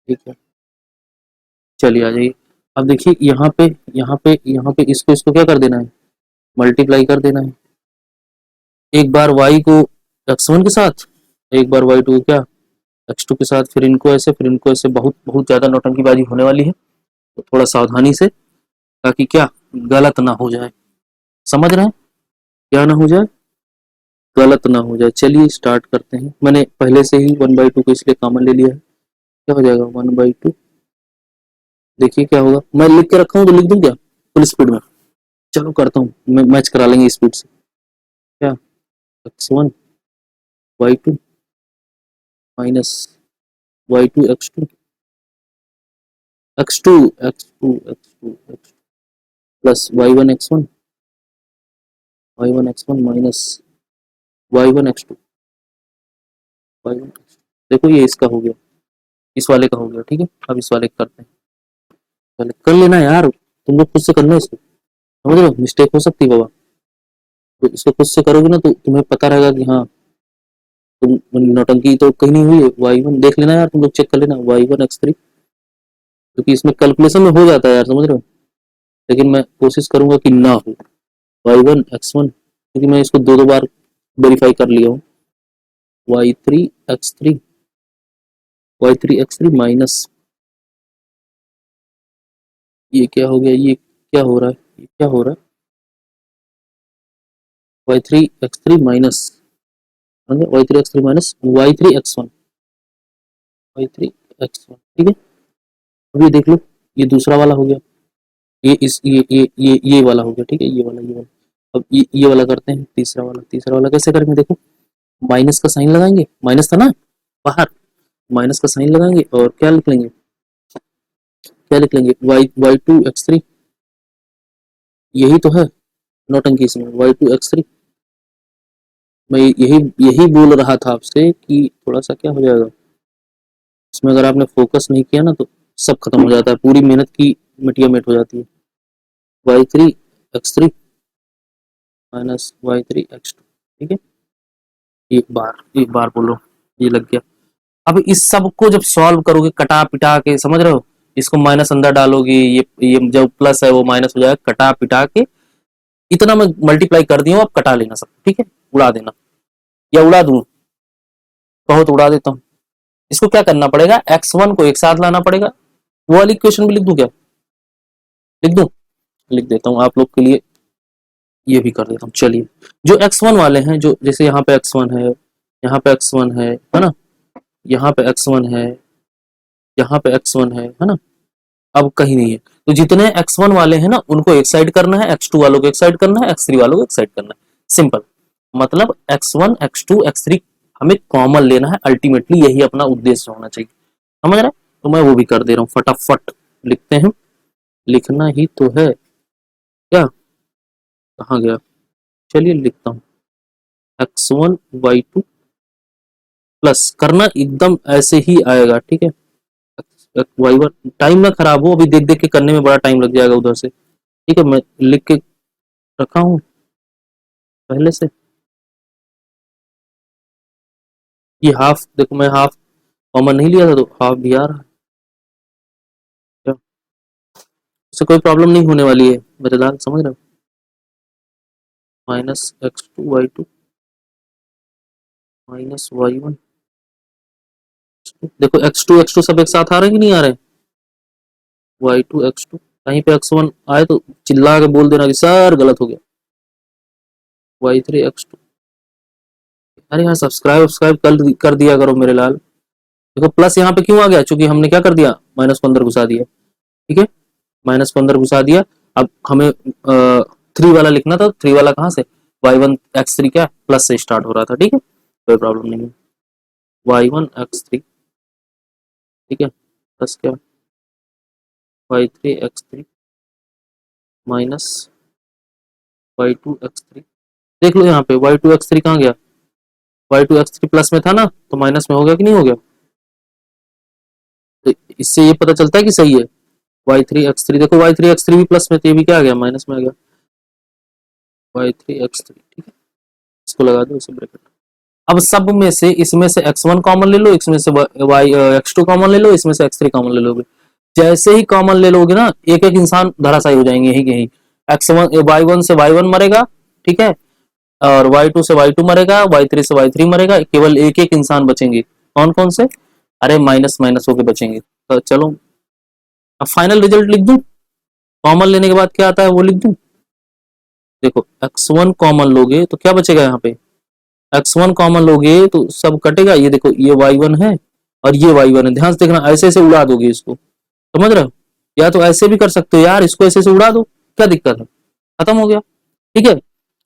ठीक है, चलिए आ जाइए। अब देखिए यहाँ पे इसको इसको क्या कर देना है, मल्टीप्लाई कर देना है। एक बार y को x1 के साथ, एक बार y2 को क्या, x2 के साथ, फिर इनको ऐसे, फिर इनको ऐसे। बहुत बहुत ज्यादा नौटंकीबाजी होने वाली है, तो थोड़ा सावधानी से, ताकि क्या गलत ना हो जाए, समझ रहे हैं, क्या ना हो जाए, गलत ना हो जाए। चलिए स्टार्ट करते हैं। मैंने पहले से ही 1/2 को इसलिए कॉमन ले लिया है, क्या हो जाएगा 1/2। देखिए क्या होगा, मैं लिख के रखा हूँ तो लिख दूं क्या फुल स्पीड में, चलो करता हूँ, मैं मैच करा लेंगे स्पीड से। क्या, x1 y2 minus y2 x2 x2 x2 x2 x2 plus y1 x1 minus y1 x2 y1 x2। देखो ये इसका हो गया, इस वाले का हो गया, ठीक है। अब इस वाले का करते हैं, पहले कर लेना यार, तुम लोग खुद से करना इसको, समझ रहे हो, मिस्टेक हो सकती है बाबा। तो इसको खुद से करोगे ना तो तुम्हें पता रहेगा कि हाँ तुम नौटंकी तो कहीं नहीं हुई है। y1 देख लेना यार, तुम लोग चेक कर लेना, y1 x3, क्योंकि इसमें कैलकुलेशन में हो जाता है यार, समझ रहे हो, लेकिन मैं कोशिश करूंगा कि ना हो। y1 x1, क्योंकि मैं इसको 2 बार वेरीफाई कर लिया हूँ। y3 x3 y3 x3 minus, ये क्या हो गया, ये क्या हो रहा है, ये क्या हो रहा है, y3 x3 minus, y3 x3 minus y3 x1 y3 x1, ठीक है। अब ये देख लो, ये दूसरा वाला हो गया, ये इस ये वाला हो गया, ठीक है, ये वाला। अब ये वाला करते हैं, तीसरा वाला कैसे करेंगे, देखो माइनस का साइन लगाएंगे, माइनस था ना बाहर, माइनस का साइन लगाएंगे और क्या लिख लेंगे, क्या लिख लेंगे, y2 x3, यही तो है नौटंकी इसमें, y2 x3। मैं यही यही बोल रहा था आपसे कि थोड़ा सा क्या हो जाएगा इसमें, अगर आपने फोकस नहीं किया ना तो सब खत्म हो जाता है, पूरी मेहनत की मिटिया मेट हो जाती है। y3 x3 minus y3 x2, ठीक है। एक बार बोलो, ये लग गया। अब इस सब को जब सॉल्व करोगे कटा पिटा के, समझ रहे हो, इसको माइनस अंदर डालोगे, ये जो प्लस है वो माइनस हो जाएगा, कटा पिटा के इतना मैं मल्टीप्लाई कर दिया हूँ, अब कटा लेना सब, ठीक है, उड़ा देना, या उड़ा दूं, कहो तो उड़ा देता हूँ। इसको क्या करना पड़ेगा, x1 को एक साथ लाना पड़ेगा, वो वाली इक्वेशन भी लिख दूं क्या, लिख दूं, लिख देता हूँ आप लोग के लिए, ये भी कर देता हूँ। चलिए जो x1 वाले हैं, जो जैसे यहाँ पे x1 है, यहाँ पे x1 है ना, यहाँ पे x1 है, यहाँ पे x1 है ना, अब कहीं नहीं है, तो जितने x1 वाले हैं ना उनको एक साइड करना है, x2 वालों को एक साइड करना है, x3 वालों को एक साइड करना है, सिंपल। मतलब x1 x2 x3 हमें कॉमन लेना है, अल्टीमेटली यही अपना उद्देश्य होना चाहिए, समझ रहे हैं। तो मैं वो भी कर दे रहा हूँ, फटाफट लिखते हैं, लिखना ही तो है, क्या कहाँ गया, चलिए लिखता हूँ, x1 y2 प्लस, करना एकदम ऐसे ही आएगा, ठीक है, y1, टाइम ना खराब हो, अभी देख देख के करने में बड़ा टाइम लग जाएगा उधर से, ठीक है, मैं लिख के रखा हूँ पहले से। ये हाफ देखो, मैं हाफ कॉमन नहीं लिया था तो हाफ भी आ रहा है, इससे कोई प्रॉब्लम नहीं होने वाली है मेरे लाल, समझ रहे हो। Minus x2 y2 minus y1, देखो x2 सब एक साथ आ रहे हैं कि नहीं आ रहे, y2 x2, कहीं पे x1 आए तो चिल्ला के बोल देना कि सर गलत हो गया, y3 x2। अरे यार सब्सक्राइब सब्सक्राइब कर दिया करो मेरे लाल। देखो प्लस यहाँ पे क्यों आ गया, क्योंकि हमने क्या कर दिया, -15 घुसा दिया, ठीक है, -15 घुसा दिया। अब हमें 3 वाला लिखना था, 3 वाला कहाँ से, y1 x3 क्या प्लस से स्टार्ट हो रहा था, ठीक है, कोई प्रॉब्लम नहीं है। y1 x3, ठीक है, प्लस क्या y3 x3 minus y2 x3। देख लो यहाँ पे y2 x3 कहाँ गया, y2 x3 प्लस में था ना, तो माइनस में हो गया कि नहीं हो गया। तो इससे ये पता चलता है कि सही है। y3 x3, देखो y3 x3 भी प्लस में, तो ये भी क्या आ गया, माइनस में आ गया y3 x3, ठीक है। इसको लगा दो इसे ब्रैकेट। अब सब में से इसमें से x1 कॉमन ले लो, इसमें से x2 कॉमन ले लो, इसमें से x3 कॉमन ले लोगे। जैसे ही कॉमन ले लोगे ना, एक एक इंसान धराशायी हो जाएंगे यही यही। x1 y1 से y1 मरेगा, ठीक है, और y2 से y2 मरेगा, y3 से y3 मरेगा, केवल एक एक इंसान बचेंगे। कौन कौन से, अरे माइनस माइनस होके बचेंगे। तो चलो अब फाइनल रिजल्ट लिख दूं, कॉमन लेने के बाद क्या आता है वो लिख दूं। देखो x1 कॉमन लोगे तो क्या बचेगा, यहाँ पे x1 कॉमन लोगे तो सब कटेगा। ये देखो ये y1 है और ये y1 है, ध्यान से देखना, ऐसे ऐसे उड़ा दोगे इसको, समझ रहे हो। या तो ऐसे भी कर सकते हो यार, इसको ऐसे ऐसे उड़ा दो, क्या दिक्कत है, खत्म हो गया, ठीक है।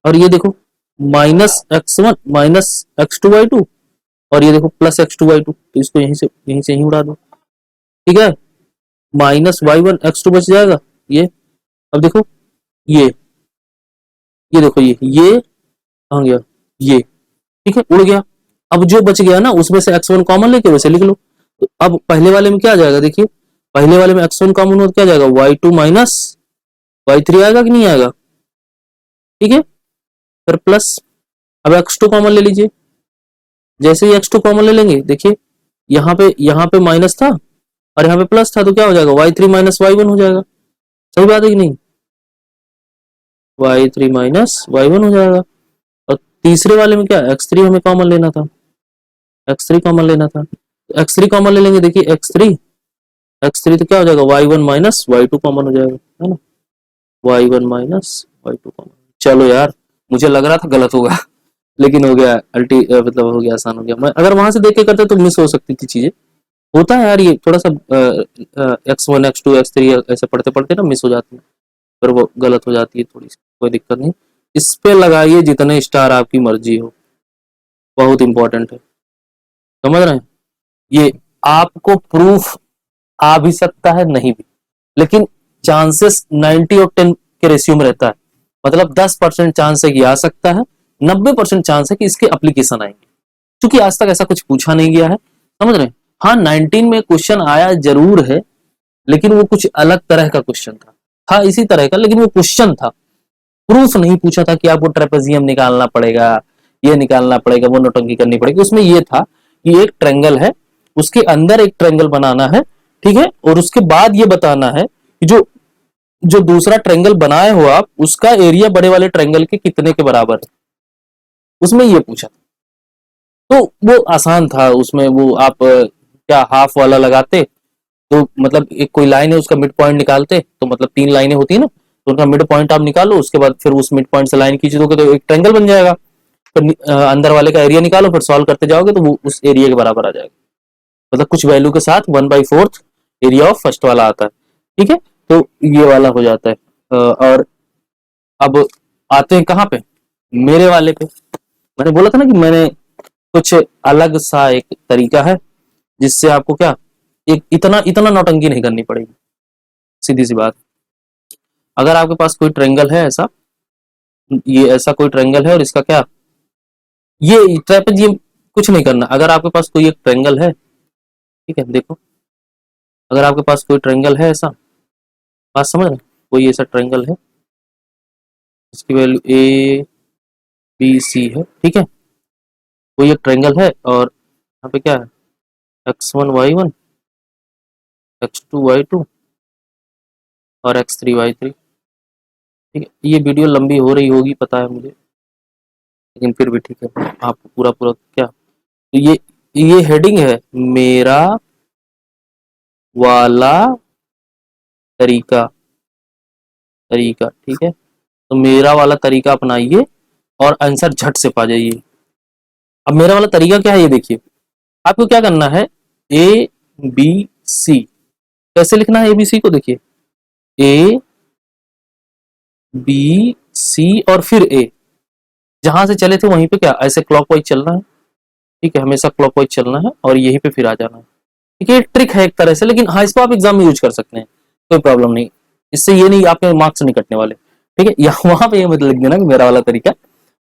और ये देखो माइनस x1 माइनस x2y2, और ये देखो प्लस x2y2, तो इसको यहीं से यहीं उड़ा दो, ठीक है। माइनस y1 x2 बच जाएगा ये। अब देखो ये देखो ये कहाँ गया, ये, ठीक है, उड़ गया। अब जो बच गया ना उसमें से x1 कॉमन लेके वैसे लिख लो। तो अब पहले वाले में क्या आ जाएगा, देखिए पहले वाले में x1 कॉमन हो तो क्या जाएगा, y2 माइनस y3 आएगा कि नहीं आएगा, ठीक है। फिर प्लस, अब x2 कॉमन ले लीजिए। जैसे ही x2 कॉमन ले लेंगे, देखिए यहाँ पे माइनस था और यहाँ पे प्लस था, तो क्या हो जाएगा, y3 माइनस y1 हो जाएगा। सही बात है कि नहीं, y3 माइनस y1 हो जाएगा। और तीसरे वाले में क्या, x3 हमें कॉमन लेना था, x3 कॉमन लेना था, तो x3 कॉमन ले लेंगे। देखिए x3 तो क्या हो जाएगा, y1 माइनस y2 कॉमन हो जाएगा, है ना, y1 माइनस y2 कॉमन। चलो यार, मुझे लग रहा था गलत होगा लेकिन हो गया, मतलब हो गया, आसान हो गया। मैं अगर वहां से देख के करते तो मिस हो सकती थी चीजें, होता है यार, ये थोड़ा सा x1 x2 x3 ऐसे पढ़ते पढ़ते ना मिस हो जाती है, फिर वो गलत हो जाती है थोड़ी सी, कोई दिक्कत नहीं। इस पे लगाइए जितने स्टार आपकी मर्जी हो, बहुत इंपॉर्टेंट है, समझ रहे हैं। ये आपको प्रूफ आ भी सकता है, नहीं भी, लेकिन चांसेस 90 और 10 के रेशियो में रहता है। मतलब 10% चांस है कि आ सकता है, 90% चांस है कि इसके एप्लीकेशन आएंगे, क्योंकि आज तक ऐसा कुछ पूछा नहीं गया है, समझ रहे हैं। हाँ 19 में क्वेश्चन आया जरूर है, लेकिन वो कुछ अलग तरह का क्वेश्चन था इसी तरह का, लेकिन वो क्वेश्चन था, प्रूफ नहीं पूछा था कि आपको ट्रेपेजियम निकालना पड़ेगा, ये निकालना पड़ेगा, वो नोटंकी करनी पड़ेगी। उसमें ये था कि एक ट्रायंगल है, उसके अंदर एक ट्रायंगल बनाना है, ठीक है, और उसके बाद ये बताना है कि जो जो दूसरा ट्रायंगल बनाए हो आप, उसका एरिया बड़े वाले ट्रायंगल के कितने के बराबर है, उसमें ये पूछा। तो वो आसान था, उसमें वो आप क्या हाफ वाला लगाते, तो मतलब एक कोई लाइन है उसका मिड पॉइंट निकालते, तो मतलब 3 लाइनें होती है ना, तो उनका मिड पॉइंट आप निकालो, उसके बाद फिर उस मिड पॉइंट से लाइन खींच दोगे तो एक ट्रायंगल बन जाएगा। फिर अंदर वाले का एरिया निकालो, फिर सॉल्व करते जाओगे तो वो उस एरिया के बराबर आ जाएगा, मतलब कुछ वैल्यू के साथ 1/4 एरिया ऑफ फर्स्ट वाला आता है, ठीक है। तो ये वाला हो जाता है। और अब आते हैं कहाँ पे, मेरे वाले पे। मैंने बोला था ना कि मैंने कुछ अलग सा एक तरीका है जिससे आपको क्या, एक इतना इतना नौटंकी नहीं करनी पड़ेगी, सीधी सी बात। अगर आपके पास कोई ट्रायंगल है ऐसा, ये ऐसा कोई ट्रायंगल है और इसका क्या, ये ट्रेपेजियम, कुछ नहीं करना। अगर आपके पास कोई एक ट्रायंगल है, ठीक है, देखो अगर आपके पास कोई ट्रायंगल है ऐसा, बात समझ रहे हैं? कोई ऐसा ट्रायंगल है इसकी वैल्यू ए बी सी है, ठीक है, कोई एक ट्रायंगल है और यहाँ पे क्या है, x1 y1 x2 y2 और x3 y3, ठीक है। ये वीडियो लंबी हो रही होगी पता है मुझे, लेकिन फिर भी ठीक है, आपको पूरा पूरा क्या, तो ये हेडिंग है मेरा वाला तरीका, ठीक है। तो मेरा वाला तरीका अपनाइए और आंसर झट से पा जाइए। अब मेरा वाला तरीका क्या है ये देखिए, आपको क्या करना है, ए बी सी, कैसे लिखना है ए बी सी को, देखिए ए बी सी और फिर ए, जहां से चले थे वहीं पे क्या ऐसे क्लॉकवाइज चलना है, ठीक है, हमेशा क्लॉकवाइज चलना है और यहीं पे फिर आ जाना है। ठीक है, ये ट्रिक है एक तरह से, लेकिन हाँ इसको आप एग्जाम में यूज कर सकते हैं, कोई प्रॉब्लम नहीं। इससे ये नहीं आपके मार्क्स नहीं कटने वाले। ठीक है, या वहां पे ये मत लिख देना कि मेरा वाला तरीका,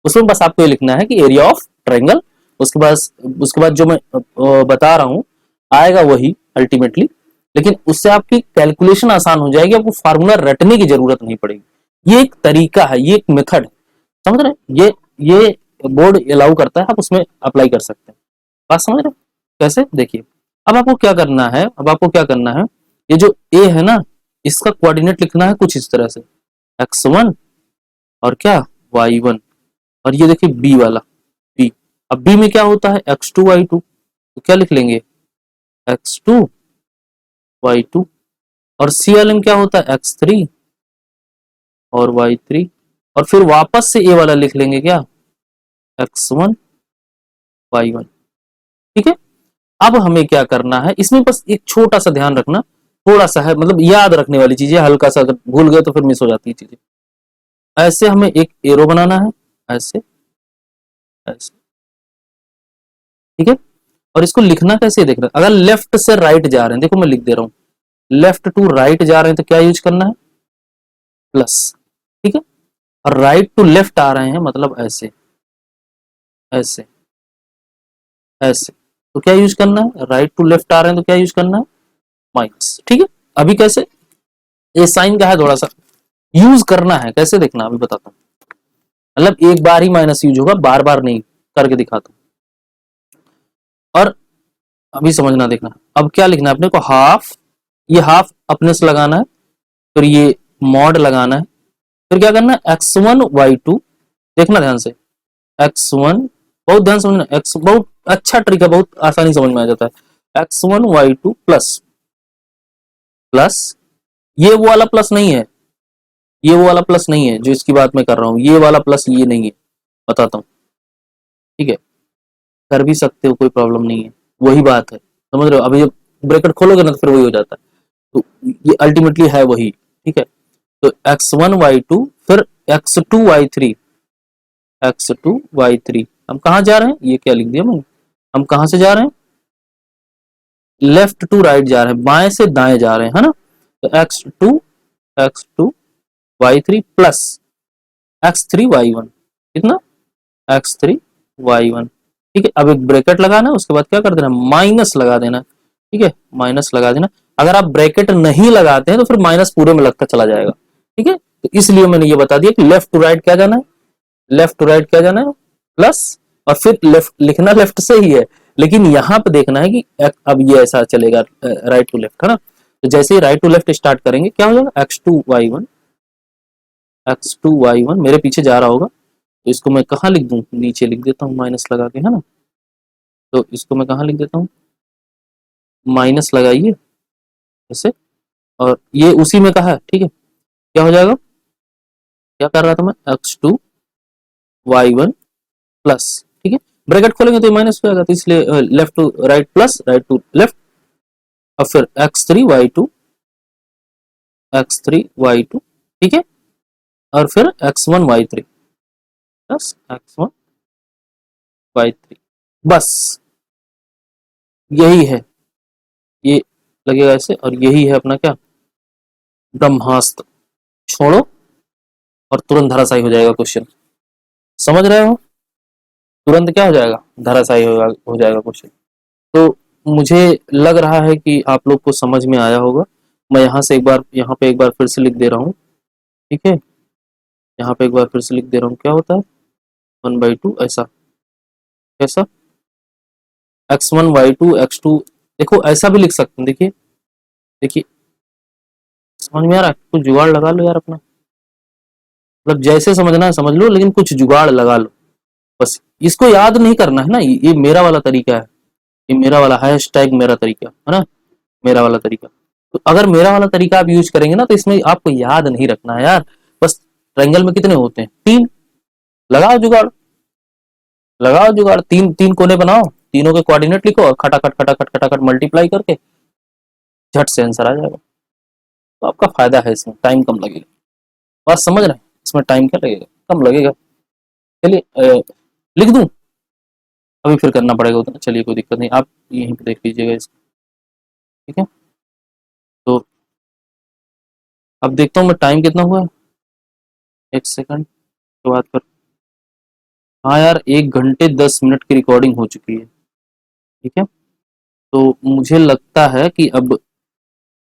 उसमें बस आपको ये लिखना है कि एरिया ऑफ ट्रायंगल, उसके बाद जो मैं बता रहा हूँ आएगा वही अल्टीमेटली, लेकिन उससे आपकी कैलकुलेशन आसान हो जाएगी, आपको फार्मूला रटने की जरूरत नहीं पड़ेगी। ये एक तरीका है, ये एक मेथड है, समझ रहे हैं? ये बोर्ड अलाउ करता है, आप उसमें अप्लाई कर सकते हैं। बात समझ रहे हैं? कैसे, देखिए। अब आपको क्या करना है, ये जो ए है ना, इसका कोऑर्डिनेट लिखना है कुछ इस तरह से, x1 और क्या y1, और ये देखिए बी वाला बी। अब बी में क्या होता है x2 y2, तो क्या लिख लेंगे x2 y2, और सी वाले में क्या होता है x3 और y3, और फिर वापस से ए वाला लिख लेंगे क्या x1 y1। ठीक है, अब हमें क्या करना है, इसमें बस एक छोटा सा ध्यान रखना, थोड़ा सा है, मतलब याद रखने वाली चीजें, हल्का सा अगर भूल गए तो फिर मिस हो जाती है चीजें। ऐसे हमें एक एरो बनाना है, ऐसे ऐसे, ठीक है। और इसको लिखना कैसे देखना, अगर लेफ्ट से राइट जा रहे हैं, देखो मैं लिख दे रहा हूं, लेफ्ट टू राइट जा रहे हैं तो क्या यूज करना है प्लस, ठीक है। और राइट टू लेफ्ट आ रहे हैं मतलब ऐसे ऐसे ऐसे, तो क्या यूज करना है, राइट टू लेफ्ट आ रहे हैं तो क्या यूज करना है माइनस। ठीक है, अभी कैसे, ये साइन का है, थोड़ा सा यूज करना है, कैसे देखना अभी बताता हूँ। मतलब एक बार ही माइनस यूज होगा, बार बार नहीं, करके दिखाता हूँ। और अभी समझना, देखना अब क्या लिखना है अपने को, हाफ, ये हाफ अपने से लगाना है, फिर ये मॉड लगाना है, फिर क्या करना है x1 y2, देखना ध्यान से, x1, बहुत ध्यान समझना, x बहुत अच्छा ट्रिक है, बहुत आसानी समझ में आ जाता है, x1 y2 प्लस प्लस, ये वो वाला प्लस नहीं है, ये वो वाला प्लस नहीं है जो इसकी बात मैं कर रहा हूँ, ये वाला प्लस ये नहीं है, बताता हूँ। ठीक है, कर भी सकते हो, कोई प्रॉब्लम नहीं है, वही बात है, समझ रहे हो। अभी जब ब्रैकेट खोलोगे ना तो फिर वही हो जाता है, तो ये अल्टीमेटली है वही। ठीक है, तो x1 y2 फिर x2 y3, x2 y3, हम कहाँ जा रहे हैं, ये क्या लिख दिया मैंने, हम कहाँ से जा रहे हैं, लेफ्ट टू राइट जा रहे हैं, बाएं से दाएं जा रहे हैं, है ना। तो x2 y3 plus x3 y1, कितना x3 y1। ठीक है, अब एक ब्रैकेट लगाना है, उसके बाद क्या कर देना, माइनस लगा देना। ठीक है, माइनस लगा देना, अगर आप ब्रैकेट नहीं लगाते हैं तो फिर माइनस पूरे में लगता चला जाएगा। ठीक है, तो इसलिए मैंने ये बता दिया कि लेफ्ट टू राइट क्या जाना है, लेफ्ट टू राइट क्या जाना है प्लस, और फिर लेफ्ट लिखना लेफ्ट से ही है, लेकिन यहां पे देखना है कि अब ये ऐसा चलेगा राइट टू लेफ्ट, है ना। तो जैसे ही राइट टू लेफ्ट स्टार्ट करेंगे क्या हो जाएगा, x2 y1 मेरे पीछे जा रहा होगा, तो इसको मैं कहाँ लिख दूं, नीचे लिख देता हूँ माइनस लगा के, है ना। तो इसको मैं कहाँ लिख देता हूँ, माइनस लगाइए ऐसे, और ये उसी में कहा है। ठीक है, क्या हो जाएगा, क्या कर रहा था मैं, x2 y1 प्लस, ठीक है, ब्रैकेट खोलेंगे तो माइनस हो जाएगा, तो इसलिए left to right plus right to left, और फिर x3 y2, ठीक है, और फिर x1 y3 plus x1 y3, बस यही है, ये लगेगा ऐसे, और यही है अपना क्या ब्रह्मास्त्र, छोड़ो और तुरंत धराशायी हो जाएगा क्वेश्चन, समझ रहे हो, तुरंत क्या हो जाएगा, धराशायी हो जाएगा क्वेश्चन। तो मुझे लग रहा है कि आप लोग को समझ में आया होगा। मैं यहाँ से एक बार, यहाँ पे एक बार फिर से लिख दे रहा हूँ, ठीक है, यहाँ पे एक बार फिर से लिख दे रहा हूँ, क्या होता है 1/2 ऐसा, कैसा x1 y2 x2, देखो ऐसा भी लिख सकते हैं, देखिए देखिए, समझ में आ रहा है, कुछ जुगाड़ लगा लो यार अपना, मतलब जैसे समझना है समझ लो, लेकिन कुछ जुगाड़ लगा लो, बस इसको याद नहीं करना है ना, ये मेरा वाला तरीका है, ये मेरा वाला हैशटैग मेरा तरीका है ना, मेरा वाला तरीका। तो अगर मेरा वाला तरीका आप यूज करेंगे ना, तो इसमें आपको याद नहीं रखना है यार, बस ट्रायंगल में कितने होते हैं, 3, लगाओ जुगाड़, लगाओ जुगाड़, तीन तीन कोने बनाओ, तीनों के कोऑर्डिनेट लिखो और खटाखट खटाखट खटाखट मल्टीप्लाई करके झट से आंसर आ जाएगा। तो आपका फायदा है, इसमें टाइम कम लगेगा, बात समझ रहे हैं, इसमें टाइम क्या लगेगा, कम लगेगा। चलिए लिख दूं, अभी फिर करना पड़ेगा उतना, चलिए कोई दिक्कत नहीं, आप यहीं पे देख लीजिएगा इसको, ठीक है। तो अब देखता हूँ मैं टाइम कितना हुआ है, 1 सेकंड के बाद फिर, हाँ यार 1 घंटे 10 मिनट की रिकॉर्डिंग हो चुकी है, ठीक है। तो मुझे लगता है कि अब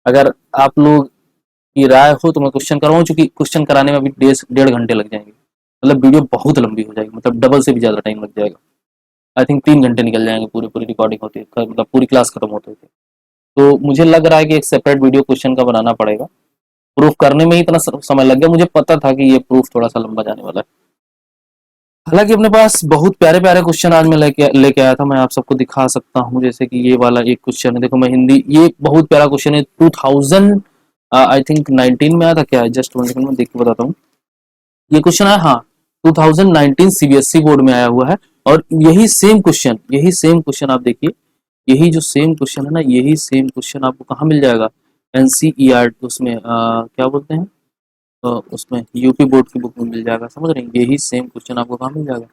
अगर आप लोग की राय हो तो मैं क्वेश्चन करवाऊँ, चूंकि क्वेश्चन कराने में अभी 1.5 घंटे लग जाएंगे, मतलब वीडियो बहुत लंबी हो जाएगी, मतलब डबल से भी ज़्यादा टाइम लग जाएगा। आई थिंक 3 घंटे निकल जाएंगे पूरी पूरी रिकॉर्डिंग होती है, मतलब पूरी क्लास खत्म होते होते। तो मुझे लग रहा है कि एक सेपरेट वीडियो क्वेश्चन का बनाना पड़ेगा, प्रूफ करने में ही इतना समय लग गया, मुझे पता था कि ये प्रूफ थोड़ा सा लंबा जाने वाला है। हालांकि अपने पास बहुत प्यारे प्यारे क्वेश्चन आज मैं लेके आया था, मैं आप सबको दिखा सकता हूँ, जैसे कि ये वाला एक क्वेश्चन है, देखो मैं हिंदी, ये बहुत प्यारा क्वेश्चन है, 2000 आई थिंक 19 में आया था क्या, जस्ट 1 सेकंड में देख के बताता हूँ। ये क्वेश्चन है, हाँ 2019 सीबीएसई बोर्ड में आया हुआ है, और यही सेम क्वेश्चन आप देखिए, यही जो सेम क्वेश्चन है ना, यही सेम क्वेश्चन आपको कहाँ मिल जाएगा, एनसीईआरटी उसमें क्या बोलते हैं, उसमें यूपी बोर्ड की बुक में मिल जाएगा, समझ रहे हैं, यही सेम क्वेश्चन आपको कहाँ मिल जाएगा,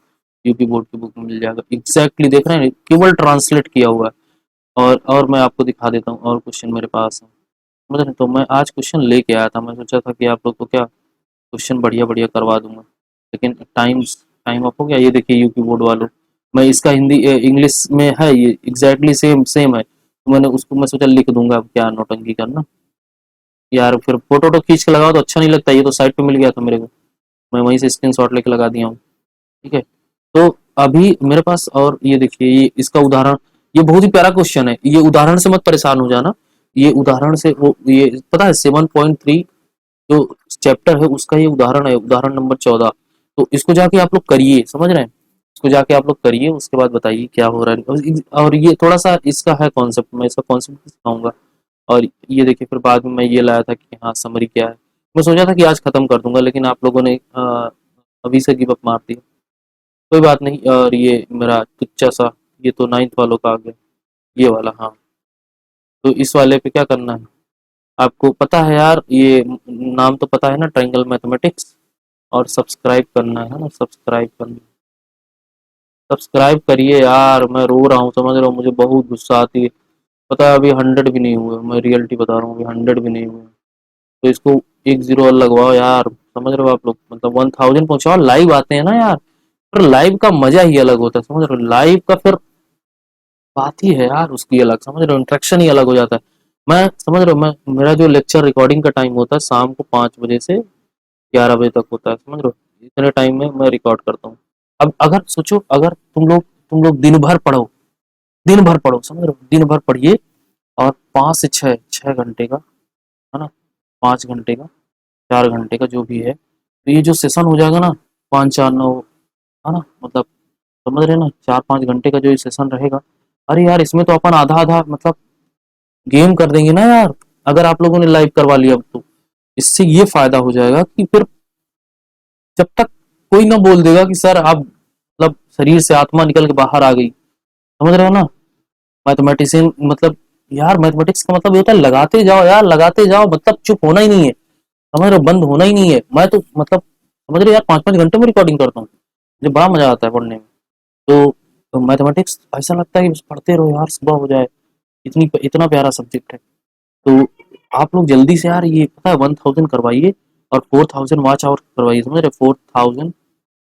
यूपी बोर्ड की बुक में मिल जाएगा, एग्जैक्टली देख रहे हैं, केवल ट्रांसलेट किया हुआ है। और मैं आपको दिखा देता हूँ, और क्वेश्चन मेरे पास है, समझ रहे हैं, तो मैं आज क्वेश्चन लेके आया था, मैं सोचा था कि आप लोग को क्या क्वेश्चन बढ़िया बढ़िया करवा दूंगा, लेकिन टाइम अप हो गया। ये देखिए यूपी बोर्ड वालों, मैं इसका हिंदी इंग्लिश में है, ये एग्जैक्टली सेम सेम है, तो मैंने उसको मैं सोचा लिख दूंगा, अब क्या नौटंकी करना यार, फिर फोटो तो खींच के लगाओ तो अच्छा नहीं लगता, ये तो साइड पे मिल गया था मेरे को, मैं वहीं से स्क्रीनशॉट लेके लगा दिया हूँ, ठीक है। तो अभी मेरे पास, और ये देखिए, ये इसका उदाहरण, ये बहुत ही प्यारा क्वेश्चन है, ये उदाहरण से मत परेशान हो जाना, ये उदाहरण से वो, ये पता है 7.3 जो चैप्टर है उसका ये उदाहरण है, उदाहरण नंबर 14, तो इसको जाके आप लोग करिए, समझ रहे हैं, इसको जाके आप लोग करिए, उसके बाद बताइए क्या हो रहा है, और ये थोड़ा सा इसका है कॉन्सेप्ट, मैं इसका कॉन्सेप्ट सिखाऊंगा। और ये देखिए फिर बाद में मैं ये लाया था कि हाँ समरी क्या है, मैं सोचा था कि आज खत्म कर दूंगा, लेकिन आप लोगों ने अभी से गिव अप मार दिया, कोई बात नहीं। और ये मेरा तुच्चा सा, ये तो 9th वालों का आ गया, ये वाला, हाँ। तो इस वाले पे क्या करना है, आपको पता है यार, ये नाम तो पता है ना, ट्रायंगल मैथमेटिक्स, और सब्सक्राइब करना है ना, सब्सक्राइब करिए यार, मैं रो रहा हूँ, समझ रहा हूँ, मुझे बहुत गुस्सा आती है, पता है अभी 100 भी नहीं हुए, मैं रियलिटी बता रहा हूँ, अभी 100 भी नहीं हुए, तो इसको एक जीरो और लगवाओ यार, समझ रहे हो आप लोग, मतलब 1000 पहुंचाओ, लाइव आते हैं ना यार, पर लाइव का मजा ही अलग होता है, समझ रहे हो, लाइव का फिर बात ही है यार उसकी अलग, समझ रहे हो, इंटरेक्शन ही अलग हो जाता है। मैं समझ रहे हो, मैं मेरा जो लेक्चर रिकॉर्डिंग का टाइम होता है शाम को 5 बजे से 11 बजे तक होता है, समझ रहे हो, इतने टाइम में मैं रिकॉर्ड करता हूँ। अब अगर सोचो, अगर तुम लोग दिन भर पढ़ो, समझ रहे हो, दिन भर पढ़िए, और 5 से 6 घंटे का, है ना, 5 घंटे का, 4 घंटे का जो भी है, तो ये जो सेशन हो जाएगा ना, 5 4 9, है ना, मतलब समझ रहे हैं ना, 4 5 घंटे का जो ये सेशन रहेगा, अरे यार इसमें तो अपन आधा आधा मतलब गेम कर देंगे ना यार, अगर आप लोगों ने लाइव करवा लिया तो इससे ये फायदा हो जाएगा कि फिर जब तक कोई ना बोल देगा कि सर आप मतलब शरीर से आत्मा निकल के बाहर आ गई, समझ रहे हो ना, मैथमेटिशियन मतलब, यार मैथमेटिक्स का मतलब ये होता है लगाते जाओ यार, लगाते जाओ, मतलब चुप होना ही नहीं है, समझ रहे हो, बंद होना ही नहीं है, मैं तो मतलब समझ रहे हो यार, 5 5 घंटे में रिकॉर्डिंग करता हूँ, मुझे बड़ा मजा आता है पढ़ने में। तो मैथमेटिक्स ऐसा लगता है कि बस पढ़ते रहो यार, सुबह हो जाए, इतनी इतना प्यारा सब्जेक्ट है। तो आप लोग जल्दी से यार, ये पता है 1000 करवाइए, और 4000 वॉच आवर करवाइए, समझ रहे,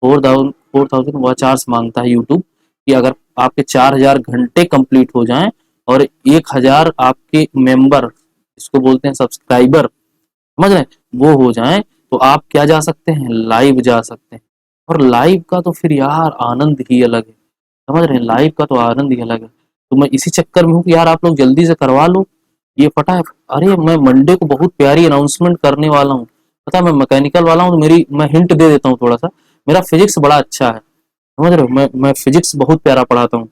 4000 वॉच आवर्स मांगता है यूट्यूब, कि अगर आपके 4000 घंटे कंप्लीट हो जाएं, और 1000 आपके मेंबर, इसको बोलते हैं सब्सक्राइबर, समझ रहे हैं, वो हो जाएं, तो आप क्या जा सकते हैं, लाइव जा सकते हैं, और लाइव का तो फिर यार आनंद ही अलग है, समझ रहे हैं, लाइव का तो आनंद ही अलग है। तो मैं इसी चक्कर में हूँ कि यार आप लोग जल्दी से करवा लो, ये पता है, अरे मैं मंडे को बहुत प्यारी अनाउंसमेंट करने वाला हूँ, पता है मैं मैकेनिकल वाला हूँ, तो मेरी मैं हिंट दे देता हूँ थोड़ा सा, मेरा फिजिक्स बड़ा अच्छा है, समझ रहे हो, मैं फिजिक्स बहुत प्यारा पढ़ाता हूँ,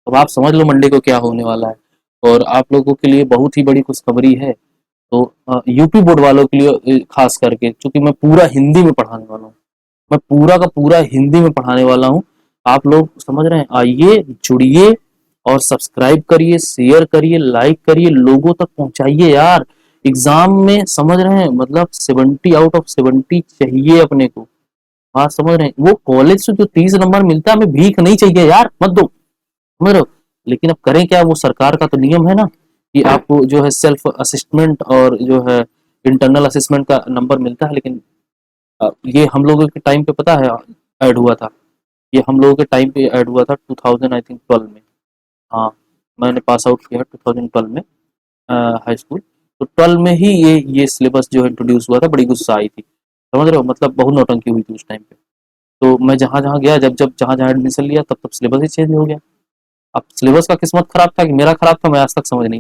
अब आप समझ लो मंडे को क्या होने वाला है। और आप लोगों के लिए बहुत ही बड़ी खुशखबरी है, तो यूपी बोर्ड वालों के लिए खास करके, क्योंकि मैं पूरा हिंदी में पढ़ाने वाला हूँ, मैं पूरा का पूरा हिंदी में पढ़ाने वाला हूँ, आप लोग समझ रहे हैं, आइए जुड़िए, और सब्सक्राइब करिए, शेयर करिए, लाइक करिए, लोगों तक पहुंचाइए यार, एग्जाम में समझ रहे हैं, मतलब 70 आउट ऑफ 70 चाहिए अपने को, बात समझ रहे हैं, वो कॉलेज से जो 30 नंबर मिलता है, हमें भीख नहीं चाहिए यार, मत दो, समझ रहे हो। लेकिन अब करें क्या, वो सरकार का तो नियम है ना कि आपको जो है सेल्फ असिस्मेंट और जो है इंटरनल असेसमेंट का नंबर मिलता है, लेकिन ये हम लोगों के टाइम पे पता है ऐड हुआ था, ये हम लोगों के टाइम पे ऐड हुआ था 2000 आई थिंक 12 में। हाँ, मैंने पास आउट किया 2012 में हाई स्कूल। तो 12 में ही ये सिलेबस जो है इंट्रोड्यूस हुआ था, बड़ी गुस्सा आई थी, समझ रहे हो, मतलब बहुत नौटंकी हुई थी उस टाइम पे। तो मैं जहाँ जहाँ गया, जब जब जहाँ जहाँ एडमिशन लिया, तब तब सिलेबस ही चेंज हो गया। अब सिलेबस का किस्मत खराब था कि मेरा खराब था, मैं आज तक समझ नहीं